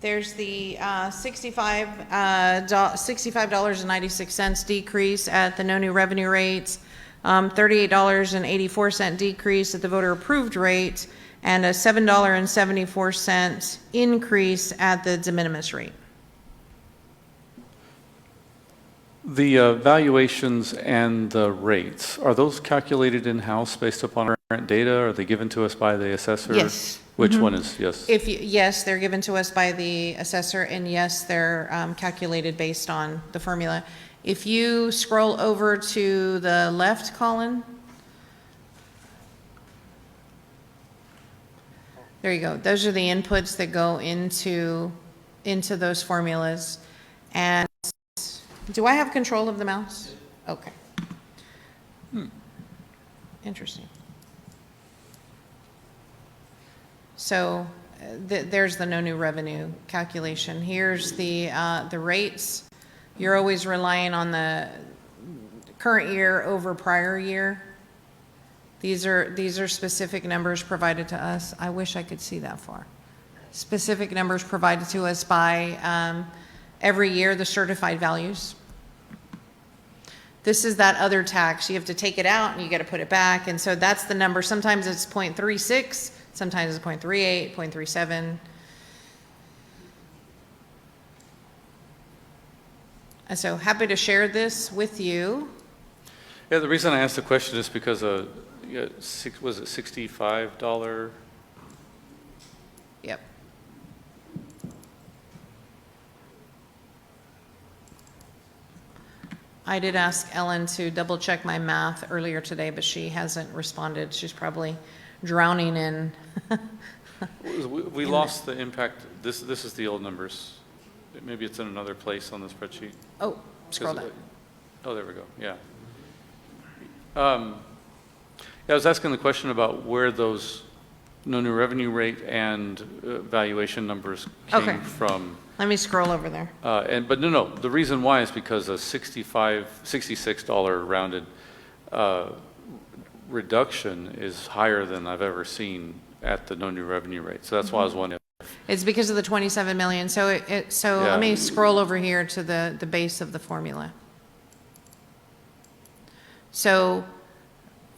There's the $65.96 decrease at the no new revenue rates, $38.84 decrease at the voter approved rate, and a $7.74 increase at the de minimis rate. The valuations and the rates, are those calculated in-house based upon current data? Are they given to us by the assessor? Yes. Which one is, yes? Yes, they're given to us by the assessor, and yes, they're calculated based on the formula. If you scroll over to the left, Colin, There you go. Those are the inputs that go into those formulas. And do I have control of the mouse? Okay. Interesting. So there's the no new revenue calculation. Here's the rates. You're always relying on the current year over prior year. These are specific numbers provided to us. I wish I could see that far. Specific numbers provided to us by every year, the certified values. This is that other tax. You have to take it out and you got to put it back. And so that's the number. Sometimes it's 0.36, sometimes it's 0.38, 0.37. And so happy to share this with you. Yeah, the reason I asked the question is because was it $65? Yep. I did ask Ellen to double check my math earlier today, but she hasn't responded. She's probably drowning in. We lost the impact. This is the old numbers. Maybe it's in another place on the spreadsheet. Oh, scroll down. Oh, there we go. Yeah. Yeah, I was asking the question about where those no new revenue rate and valuation numbers came from. Let me scroll over there. But no, the reason why is because a $66 rounded reduction is higher than I've ever seen at the no new revenue rate. So that's why I was wondering. It's because of the 27 million. So Yeah. let me scroll over here to the base of the formula. So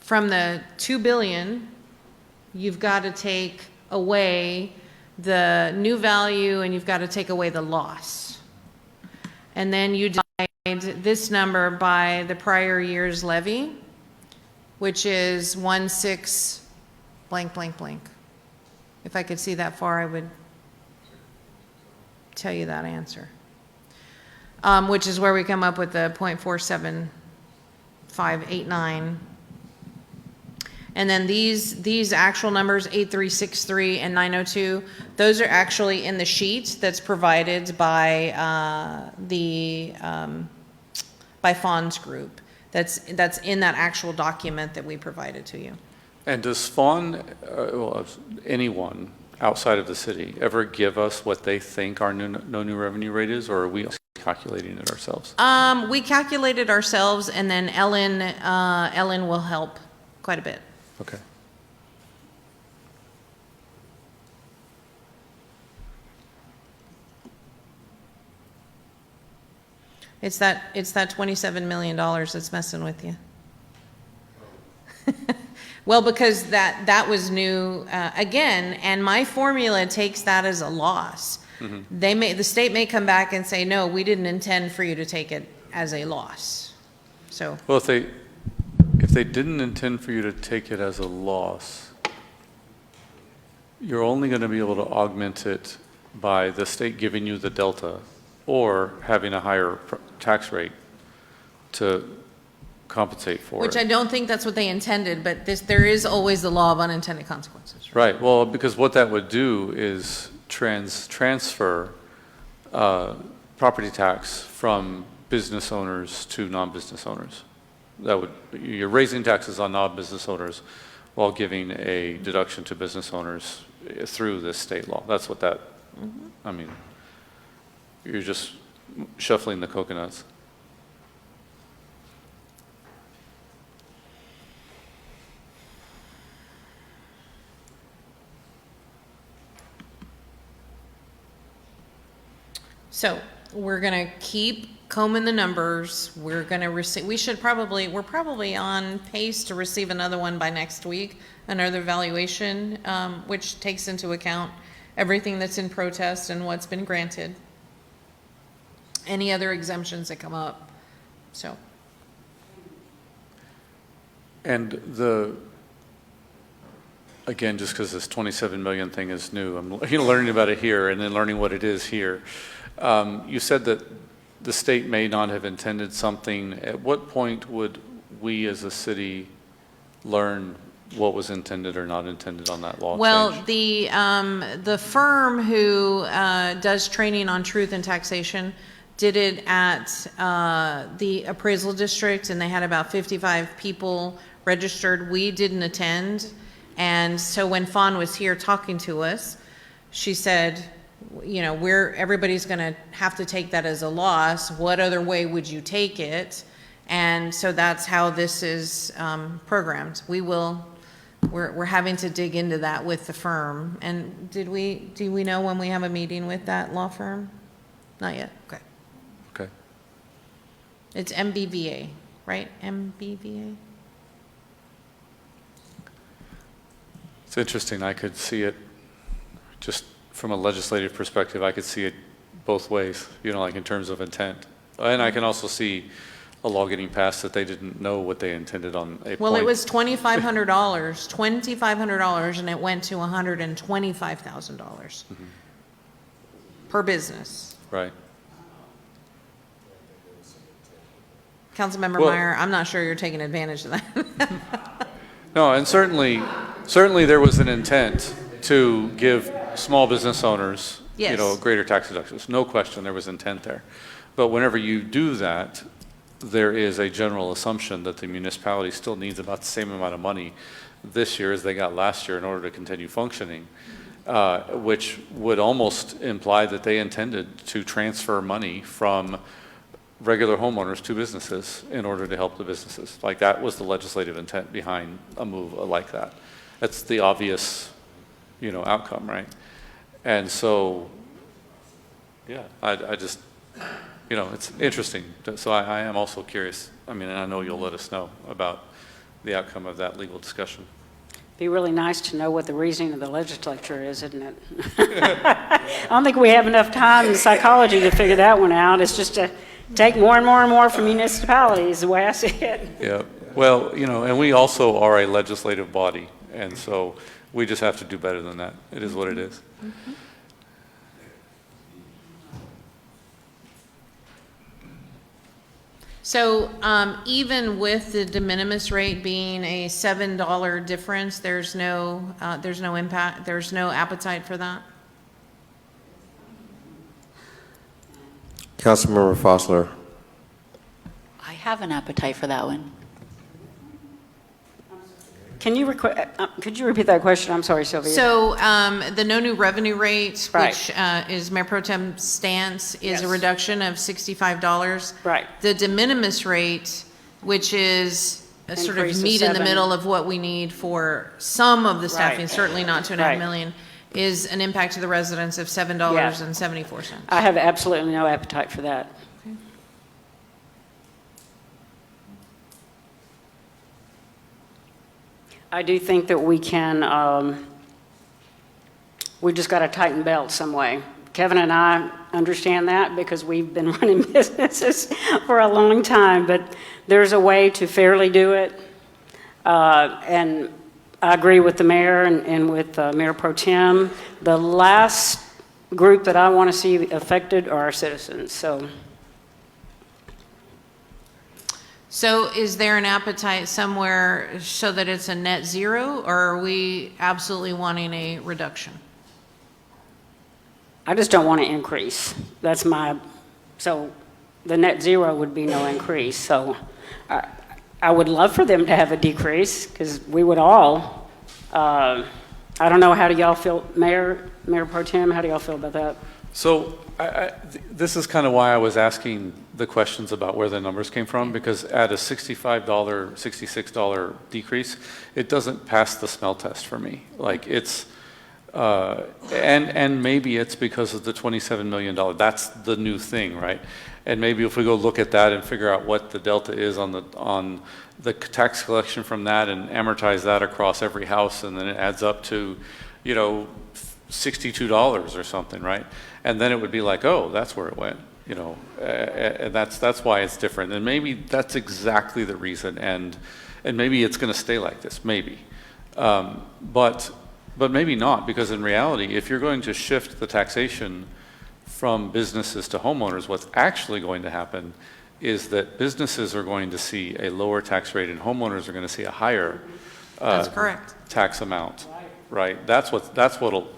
from the 2 billion, you've got to take away the new value and you've got to take away the loss. And then you divide this number by the prior year's levy, which is 16 blank, blank, blank. If I could see that far, I would tell you that answer. Which is where we come up with the 0.47589. And then these actual numbers, 8363 and 902, those are actually in the sheet that's provided by by Fawn's group. That's in that actual document that we provided to you. And does Fawn, well, anyone outside of the city, ever give us what they think our no new revenue rate is, or are we calculating it ourselves? We calculate it ourselves, and then Ellen will help quite a bit. Okay. It's that $27 million that's messing with you. Well, because that was new again, and my formula takes that as a loss. Mm-hmm. The state may come back and say, no, we didn't intend for you to take it as a loss. So. Well, if they didn't intend for you to take it as a loss, you're only going to be able to augment it by the state giving you the delta or having a higher tax rate to compensate for Which it. I don't think that's what they intended, but there is always the law of unintended consequences. Right. Well, because what that would do is transfer property tax from business owners to non-business owners. You're raising taxes on non-business owners while giving a deduction to business owners through this state law. That's what that, I mean, you're just shuffling the coconuts. So we're going to keep combing the numbers. We're going to receive, we're probably on pace to receive another one by next week, another valuation, which takes into account everything that's in protest and what's been granted. Any other exemptions that come up. So. And again, just because this 27 million thing is new, I'm learning about it here and then learning what it is here. You said that the state may not have intended something. At what point would we as a city learn what was intended or not intended on that law Well, change? the firm who does training on truth and taxation did it at the appraisal district, and they had about 55 people registered. We didn't attend, and so when Fawn was here talking to us, she said, you know, everybody's going to have to take that as a loss. What other way would you take it? And so that's how this is programmed. We're having to dig into that with the firm. And do we know when we have a meeting with that law firm? Not yet. Okay. Okay. It's MBVA, right? MBVA? It's interesting. I could see it just from a legislative perspective. I could see it both ways, you know, like in terms of intent. And I can also see a law getting passed that they didn't know what they intended on a Well, point. it was $2,500, and it went to $125,000 per business. Right. Councilmember Well- Meyer, I'm not sure you're taking advantage of that. No, and certainly there was an intent to give small business owners, you know, Yes. greater tax deductions. No question, there was intent there. But whenever you do that, there is a general assumption that the municipality still needs about the same amount of money this year as they got last year in order to continue functioning, which would almost imply that they intended to transfer money from regular homeowners to businesses in order to help the businesses. Like, that was the legislative intent behind a move like that. That's the obvious, you know, outcome, right? And so, yeah, I just, you know, it's interesting. So I am also curious. I mean, and I know you'll let us know about the outcome of that legal discussion. Be really nice to know what the reasoning of the legislature is, isn't it? I don't think we have enough time in psychology to figure that one out. It's just to take more and more and more from municipalities, the way I see it. Yeah. Well, you know, and we also are a legislative body, and so we just have to do better than that. It is what it is. So even with the de minimis rate being a $7 difference, there's no impact, there's no appetite for that? Councilmember Fosler. I have an appetite for that one. Could you repeat that question? I'm sorry, Sylvia. So the no new revenue rate, Right. which is Mayor Pro Tem's stance, is Yes. a reduction of $65. Right. The de minimis rate, which is a sort of Increase of meet in the 7. middle of what we need for some of the staffing, Right. certainly not 2.5 Right. million, is an impact to the residents of $7.74. I have absolutely no appetite for that. I do think that we can, we just got to tighten belts some way. Kevin and I understand that because we've been running businesses for a long time, but there's a way to fairly do it. And I agree with the mayor and with Mayor Pro Tem. The last group that I want to see affected are our citizens, so. So is there an appetite somewhere so that it's a net zero, or are we absolutely wanting a reduction? I just don't want to increase. That's so the net zero would be no increase. So I would love for them to have a decrease because we would all. I don't know, how do y'all feel, Mayor Pro Tem, how do y'all feel about that? So this is kind of why I was asking the questions about where the numbers came from, because at a $65, $66 decrease, it doesn't pass the smell test for me. Like, it's, and maybe it's because of the $27 million. That's the new thing, right? And maybe if we go look at that and figure out what the delta is on the tax collection from that and amortize that across every house, and then it adds up to, you know, $62 or something, right? And then it would be like, oh, that's where it went, you know, and that's why it's different. And maybe that's exactly the reason, and maybe it's going to stay like this, maybe, but maybe not, because in reality, if you're going to shift the taxation from businesses to homeowners, what's actually going to happen is that businesses are going to see a lower tax rate and homeowners are going to see a higher That's correct. tax amount, right? That's what'll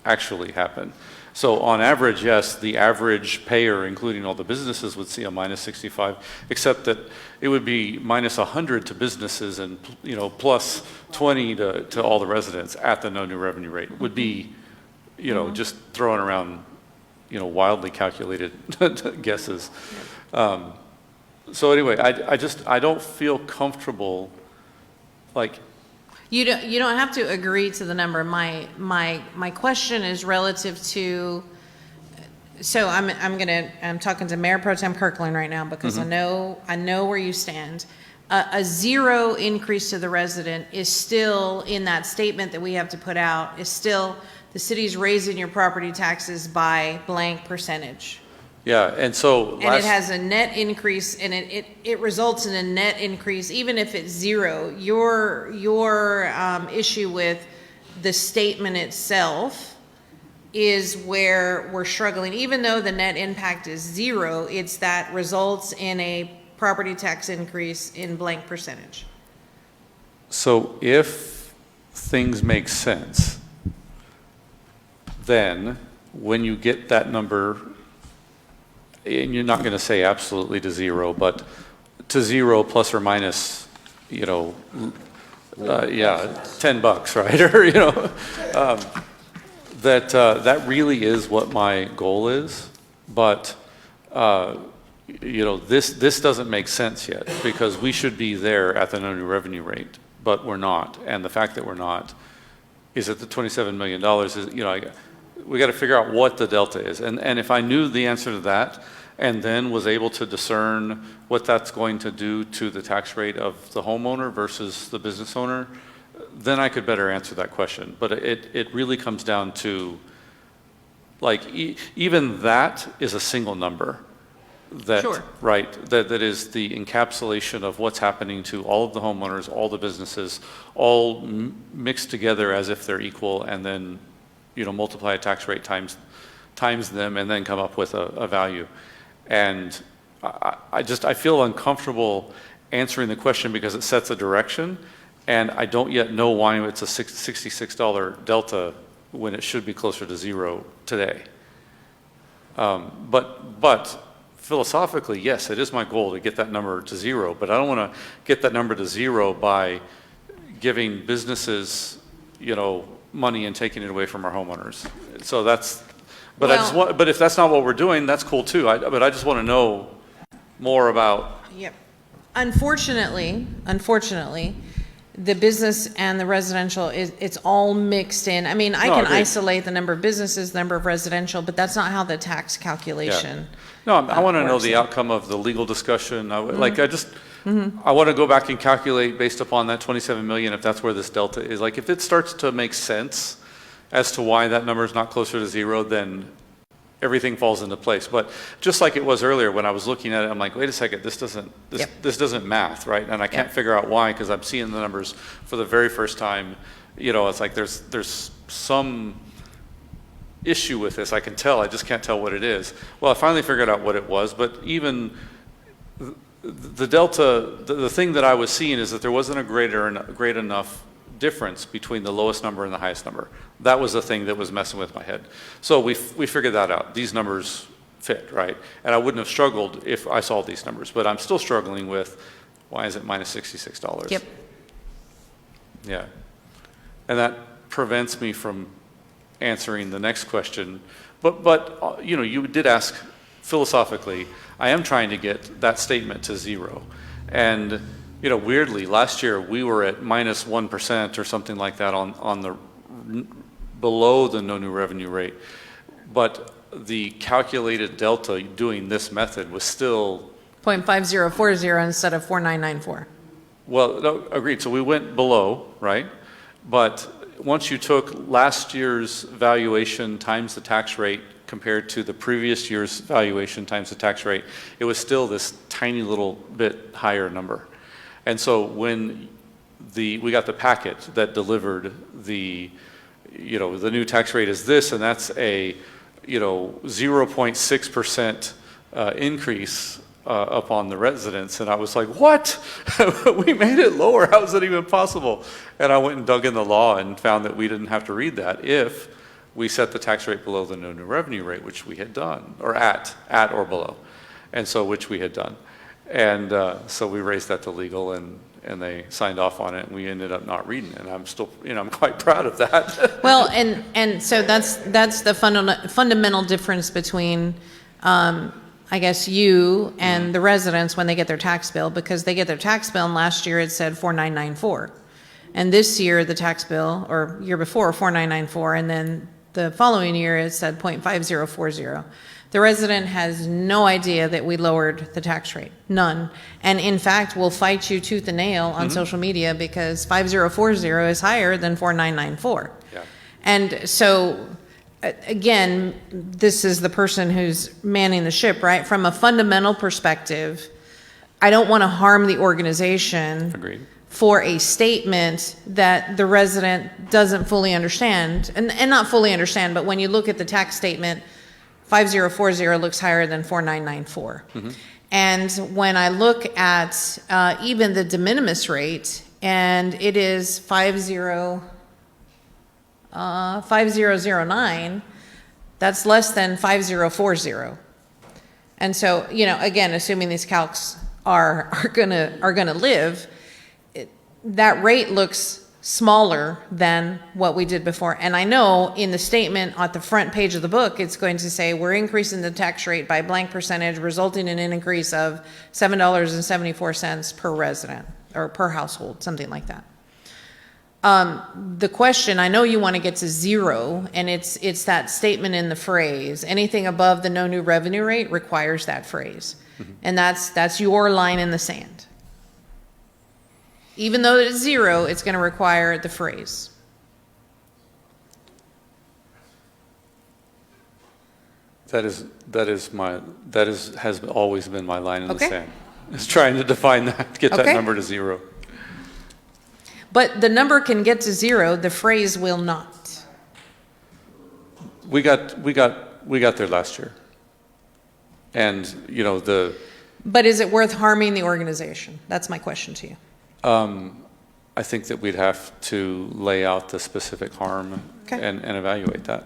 actually happen. So on average, yes, the average payer, including all the businesses, would see a minus 65, except that it would be minus 100 to businesses and, plus 20 to all the residents at the no new revenue rate would be, just throwing around, wildly calculated guesses. So anyway, I don't feel comfortable, like, You don't have to agree to the number. My question is relative to, so I'm talking to Mayor Pro Tem Kirkland right now because I know where you stand. A zero increase to the resident is still, in that statement that we have to put out, is still the city's raising your property taxes by blank percentage. yeah, and so And it has a net increase, and it results in a net increase, even if it's zero. Your issue with the statement itself is where we're struggling. Even though the net impact is zero, it's that results in a property tax increase in blank percentage. So if things make sense, then when you get that number, and you're not going to say absolutely to zero, but to zero plus or minus, $10, right? Or, that really is what my goal is. But, this doesn't make sense yet because we should be there at the no new revenue rate, but we're not. And the fact that we're not is that the $27 million is, we got to figure out what the delta is. And if I knew the answer to that and then was able to discern what that's going to do to the tax rate of the homeowner versus the business owner, then I could better answer that question. But it really comes down to, like, even that is a single number. That, Sure. Right, that is the encapsulation of what's happening to all of the homeowners, all the businesses, all mixed together as if they're equal, and then multiply a tax rate times them, and then come up with a value. And I feel uncomfortable answering the question because it sets a direction, and I don't yet know why it's a $66 delta when it should be closer to zero today. But philosophically, yes, it is my goal to get that number to zero, but I don't want to get that number to zero by giving businesses, money and taking it away from our homeowners. So that's, but but if that's not what we're doing, that's cool too. But I just want to know more about. Yep. Unfortunately, the business and the residential it's all mixed in. I mean, I can isolate the number of businesses, the number of residential, but that's not how the tax calculation. No, I want to know the outcome of the legal discussion. I want to go back and calculate based upon that 27 million, if that's where this delta is. Like, if it starts to make sense as to why that number is not closer to zero, then everything falls into place. But just like it was earlier when I was looking at it, I'm like, wait a second, this doesn't math, right? And I can't figure out why, because I'm seeing the numbers for the very first time. It's like there's some issue with this. I can tell, I just can't tell what it is. Well, I finally figured out what it was, but even the delta, the thing that I was seeing is that there wasn't a great enough difference between the lowest number and the highest number. That was the thing that was messing with my head. So we figured that out. These numbers fit, right? And I wouldn't have struggled if I saw these numbers, but I'm still struggling with, why is it minus $66? Yep. Yeah. And that prevents me from answering the next question. But you did ask philosophically, I am trying to get that statement to zero. And weirdly, last year we were at minus 1% or something like that on the below the no new revenue rate. But the calculated delta doing this method was still 0.5040 instead of 4994. Well, no, agreed. So we went below, right? But once you took last year's valuation times the tax rate compared to the previous year's valuation times the tax rate, it was still this tiny little bit higher number. And so when we got the packet that delivered the new tax rate is this, and that's a 0.6% increase upon the residents. And I was like, what? We made it lower. How is that even possible? And I went and dug in the law and found that we didn't have to read that if we set the tax rate below the no new revenue rate, which we had done, or at or below, and so which we had done. And so we raised that to legal, and they signed off on it, and we ended up not reading it. And I'm still, I'm quite proud of that. Well, and so that's the fundamental difference between, I guess, you and the residents when they get their tax bill, because they get their tax bill, and last year it said 4994. And this year, the tax bill, or year before, 4994, and then the following year it said 0.5040. The resident has no idea that we lowered the tax rate, none. And in fact, we'll fight you tooth and nail on social media because 5040 is higher than 4994. Yeah. And so, again, this is the person who's manning the ship, right? From a fundamental perspective, I don't want to harm the organization. Agreed. For a statement that the resident doesn't fully understand, and not fully understand, but when you look at the tax statement, 5040 looks higher than 4994. And when I look at even the de minimis rate, and it is 5009, that's less than 5040. And so, again, assuming these calcs are gonna live, that rate looks smaller than what we did before. And I know in the statement at the front page of the book, it's going to say we're increasing the tax rate by blank percentage, resulting in an increase of $7.74 per resident or per household, something like that. The question, I know you want to get to zero, and it's that statement in the phrase, anything above the no new revenue rate requires that phrase. And that's your line in the sand. Even though it's zero, it's going to require the phrase. Has always been my line in the sand. Is trying to define that, get that number to zero. But the number can get to zero, the phrase will not. We got there last year. And, But is it worth harming the organization? That's my question to you. I think that we'd have to lay out the specific harm and evaluate that.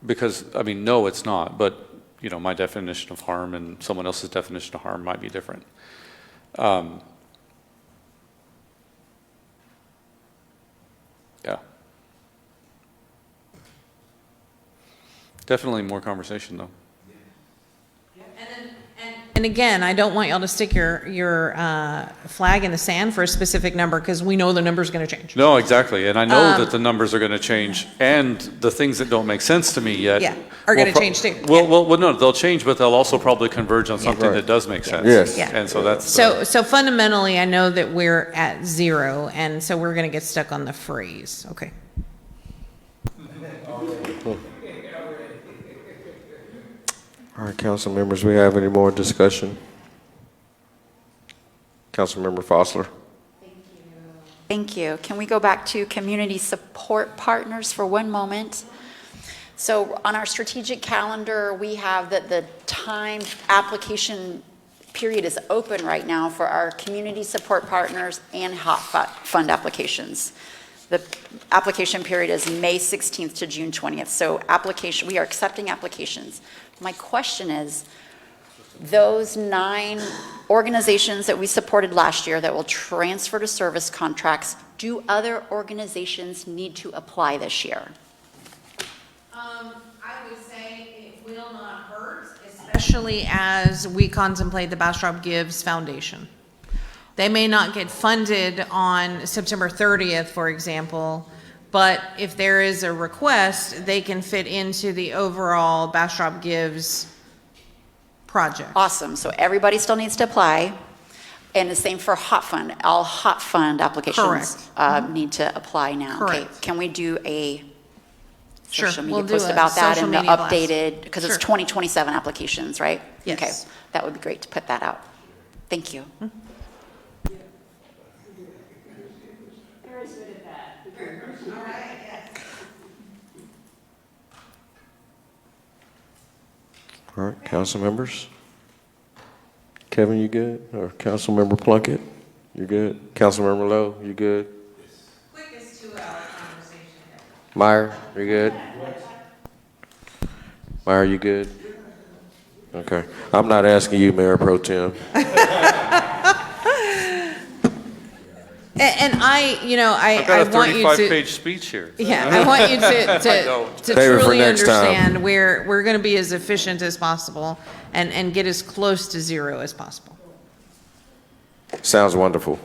Because, no, it's not, but, my definition of harm and someone else's definition of harm might be different. Yeah. Definitely more conversation, though. And again, I don't want y'all to stick your flag in the sand for a specific number because we know the number's going to change. No, exactly. And I know that the numbers are going to change, and the things that don't make sense to me yet are going to change too. Well, no, they'll change, but they'll also probably converge on something that does make sense. Yes. Yeah. And so that's So fundamentally, I know that we're at zero, and so we're going to get stuck on the phrase. Okay. All right, council members, we have any more discussion? Councilmember Fossler. Thank you. Can we go back to community support partners for one moment? So on our strategic calendar, we have that the time application period is open right now for our community support partners and HOP fund applications. The application period is May 16th to June 20th. So we are accepting applications. My question is, those 9 organizations that we supported last year that will transfer to service contracts, do other organizations need to apply this year? I would say it will not hurt, especially as we contemplate the Bastrop Gives Foundation. They may not get funded on September 30th, for example, but if there is a request, they can fit into the overall Bastrop Gives project. Awesome. So everybody still needs to apply. And the same for HOP Fund. All HOP Fund applications need to apply now. Correct. Okay. Can we do a Sure, social media we'll do post a about that social and the media blast. updated, because it's Sure. 2027 applications, right? Yes. Okay. That would be great to put that out. Thank you. All right, council members. Kevin, you good? Or Councilmember Plunkett? You good? Councilmember Lowe, you good? Quickest 2-hour conversation ever. Meyer, you good? Meyer, you good? Okay. I'm not asking you, Mayor Pro Tem. And I, you know, I've got a I want you to. 35-page speech here. Yeah, I want you to Save it for truly next time. understand we're going to be as efficient as possible and get as close to zero as possible. Sounds wonderful.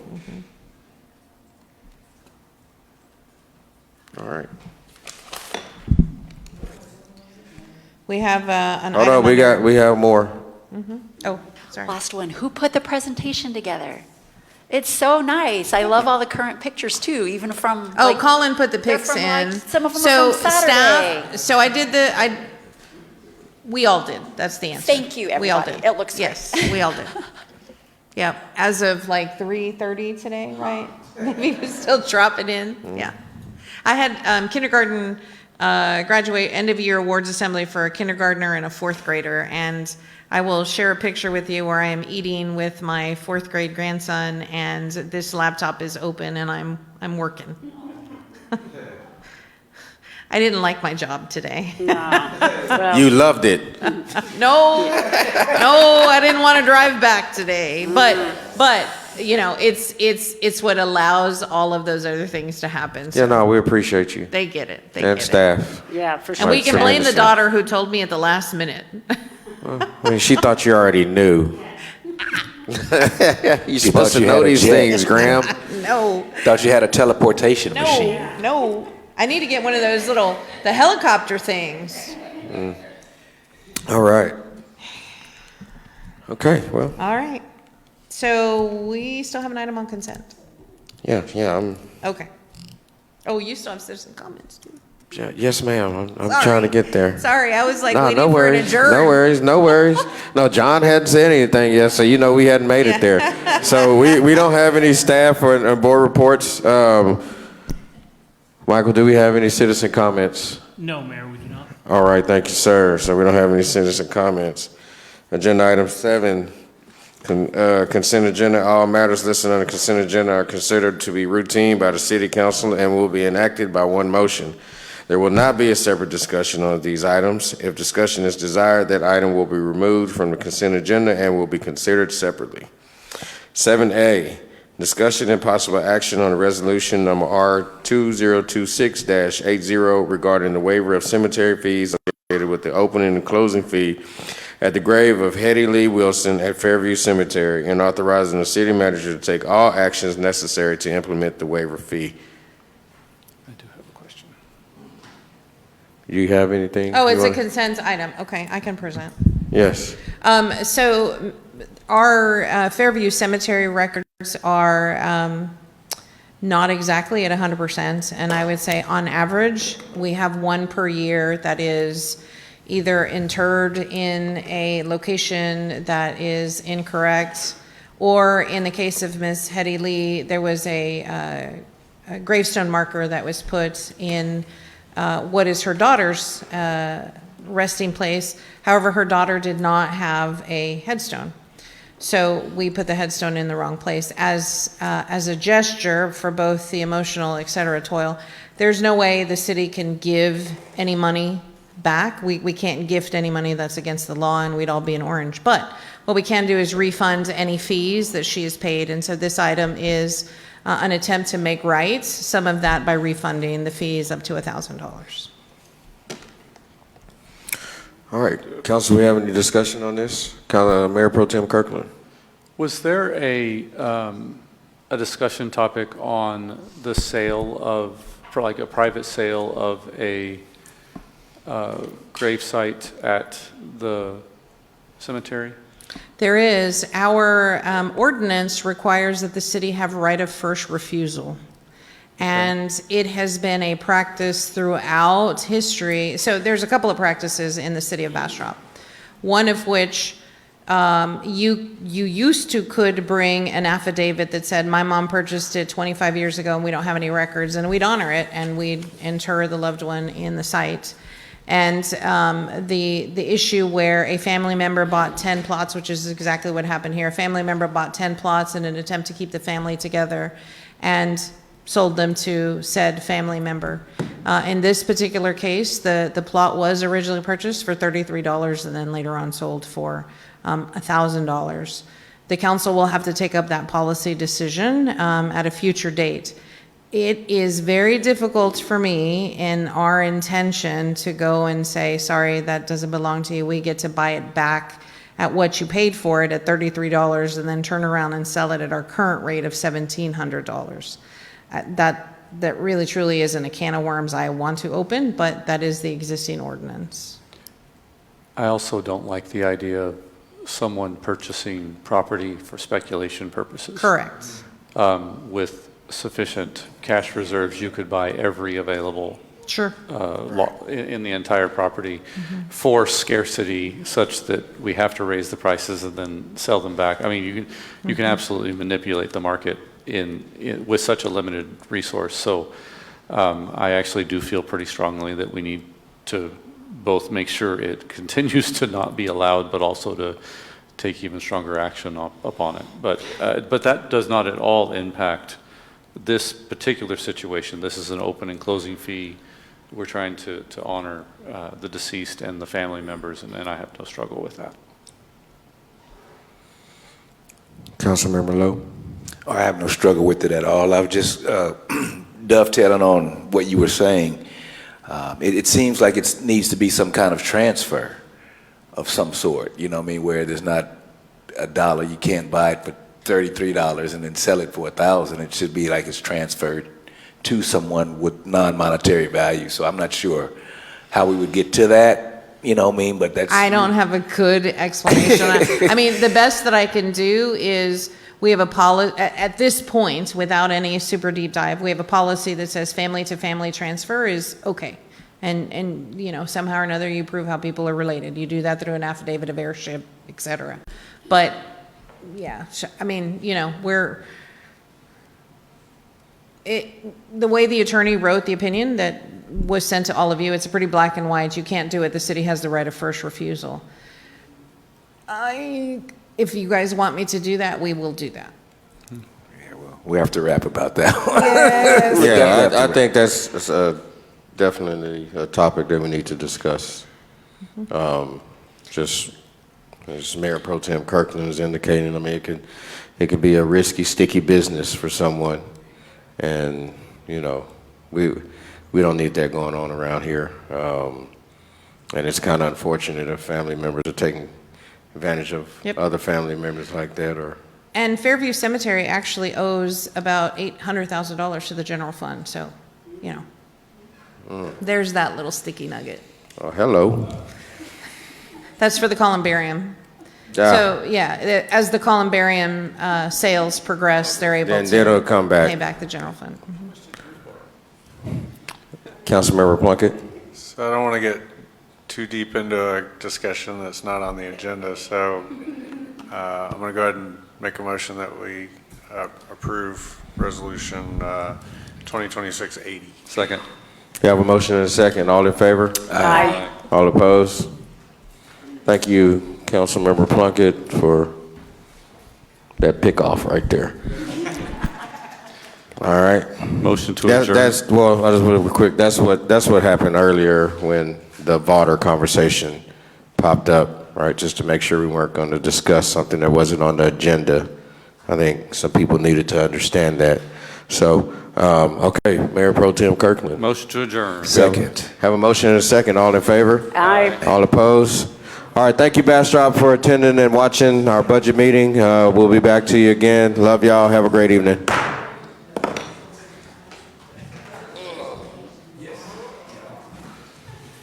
All right. We have an Hold item on, under- we have more. Oh, sorry. Last one, who put the presentation together? It's so nice. I love all the current pictures too, even from. Oh, like, Colin put the they're pics from, in. like, some of them So are from Saturday. staff, so I did we all did. That's the answer. Thank you, We all everybody. did. It looks great. Yes, we all did. Yep, as of like 3:30 today, right? Maybe it was still dropping in, yeah. I had kindergarten graduate end of year awards assembly for a kindergartner and a fourth grader, and I will share a picture with you where I am eating with my fourth grade grandson, and this laptop is open and I'm working. I didn't like my job today. You loved it. No, I didn't want to drive back today. But you know, it's what allows all of those other things to happen. So Yeah, no, we appreciate you. they get it. They And get staff. Yeah, for it. sure. And we can blame the Tremendously. daughter who told me at the last minute. I mean, she thought you already knew. You're supposed to you know had a these jet. things, Graham. No, Thought you had a teleportation machine. no. I need to get one of those the helicopter things. All right. Okay, well, All right. So we still have an item on consent. yeah, I'm, Okay. Oh, you still have citizen comments too. yeah, yes, ma'am. I'm Sorry. trying to get there. Sorry, I was like No, waiting no for an worries, adjourn. no worries. No, John hadn't said anything yet, so you know we hadn't made it there. So we don't have any staff or board reports. Michael, do we have any citizen comments? No, Mayor, we do not. All right, thank you, sir. So we don't have any citizen comments. Agenda item 7, consent agenda. All matters listed on the consent agenda are considered to be routine by the city council and will be enacted by one motion. There will not be a separate discussion on these items. If discussion is desired, that item will be removed from the consent agenda and will be considered separately. 7A, discussion and possible action on resolution number R2026-80 regarding the waiver of cemetery fees associated with the opening and closing fee at the grave of Hetty Lee Wilson at Fairview Cemetery and authorizing the city manager to take all actions necessary to implement the waiver fee. I do have a question. You have anything? Oh, you it's a wanna- consent item. Okay, I can present. Yes. So our Fairview Cemetery records are not exactly at 100%, and I would say on average, we have one per year that is either interred in a location that is incorrect, or in the case of Miss Hetty Lee, there was a gravestone marker that was put in what is her daughter's resting place. However, her daughter did not have a headstone. So we put the headstone in the wrong place as a gesture for both the emotional, et cetera, toil. There's no way the city can give any money back. We can't gift any money, that's against the law, and we'd all be in orange. But what we can do is refund any fees that she has paid. And so this item is an attempt to make right some of that by refunding the fees up to $1,000. All right, council, we have any discussion on this? Mayor Pro Tem Kirkland. Was there a discussion topic on the sale of, for like a private sale of a grave site at the cemetery? There is. Our ordinance requires that the city have right of first refusal. And it has been a practice throughout history. So there's a couple of practices in the city of Bastrop. One of which you used to could bring an affidavit that said, my mom purchased it 25 years ago and we don't have any records, and we'd honor it and we'd inter the loved one in the site. And the issue where a family member bought 10 plots, which is exactly what happened here. A family member bought 10 plots in an attempt to keep the family together and sold them to said family member. In this particular case, the plot was originally purchased for $33 and then later on sold for $1,000. The council will have to take up that policy decision at a future date. It is very difficult for me in our intention to go and say, sorry, that doesn't belong to you. We get to buy it back at what you paid for it at $33 and then turn around and sell it at our current rate of $1,700. That really truly isn't a can of worms I want to open, but that is the existing ordinance. I also don't like the idea of someone purchasing property for speculation purposes. Correct. With sufficient cash reserves, you could buy every available Sure. in the entire property for scarcity, such that we have to raise the prices and then sell them back. I mean, you can absolutely manipulate the market with such a limited resource. So I actually do feel pretty strongly that we need to both make sure it continues to not be allowed, but also to take even stronger action upon it. But that does not at all impact this particular situation. This is an open and closing fee. We're trying to honor the deceased and the family members, and I have no struggle with that. Councilmember Lowe? I have no struggle with it at all. I was just dovetailing on what you were saying. It seems like it needs to be some kind of transfer of some sort, you know what I mean, where there's not $1, you can't buy it for $33 and then sell it for $1,000. It should be like it's transferred to someone with non-monetary value. So I'm not sure how we would get to that, you know what I mean, but that's... I don't have a good explanation. I mean, the best that I can do is we have a policy, at this point, without any super deep dive, we have a policy that says family to family transfer is okay. And you know, somehow or another you prove how people are related. You do that through an affidavit of heirship, et cetera. But yeah, I mean, you know, the way the attorney wrote the opinion that was sent to all of you, it's pretty black and white. You can't do it. The city has the right of first refusal. If you guys want me to do that, we will do that. Yeah, well, we have to rap about that one. Yes. Yeah, I think that's definitely a topic that we need to discuss. Just as Mayor Pro Tem Kirkland is indicating, I mean, it could be a risky, sticky business for someone, and you know, we don't need that going on around here. And it's kind of unfortunate if family members are taking advantage of other family members like that, or. And Fairview Cemetery actually owes about $800,000 to the general fund, so you know. There's that little sticky nugget. Oh, hello. That's for the columbarium. So yeah, as the columbarium sales progress, they're able Then to it'll come back. pay back the general fund. Councilmember Plunkett? So I don't want to get too deep into a discussion that's not on the agenda, so I'm going to go ahead and make a motion that we approve resolution 2026-80. Second. You have a motion and a second. All in favor? Aye. All opposed? Thank you, Councilmember Plunkett, for that pick-off right there. All right. Motion to adjourn. Well, I just want to be quick. That's what happened earlier when the voter conversation popped up, right? Just to make sure we weren't going to discuss something that wasn't on the agenda. I think some people needed to understand that. So, okay, Mayor Pro Tem Kirkland. Motion to adjourn. Second. Have a motion and a second. All in favor? Aye. All opposed? All right, thank you, Bastrop, for attending and watching our budget meeting. We'll be back to you again. Love y'all. Have a great evening.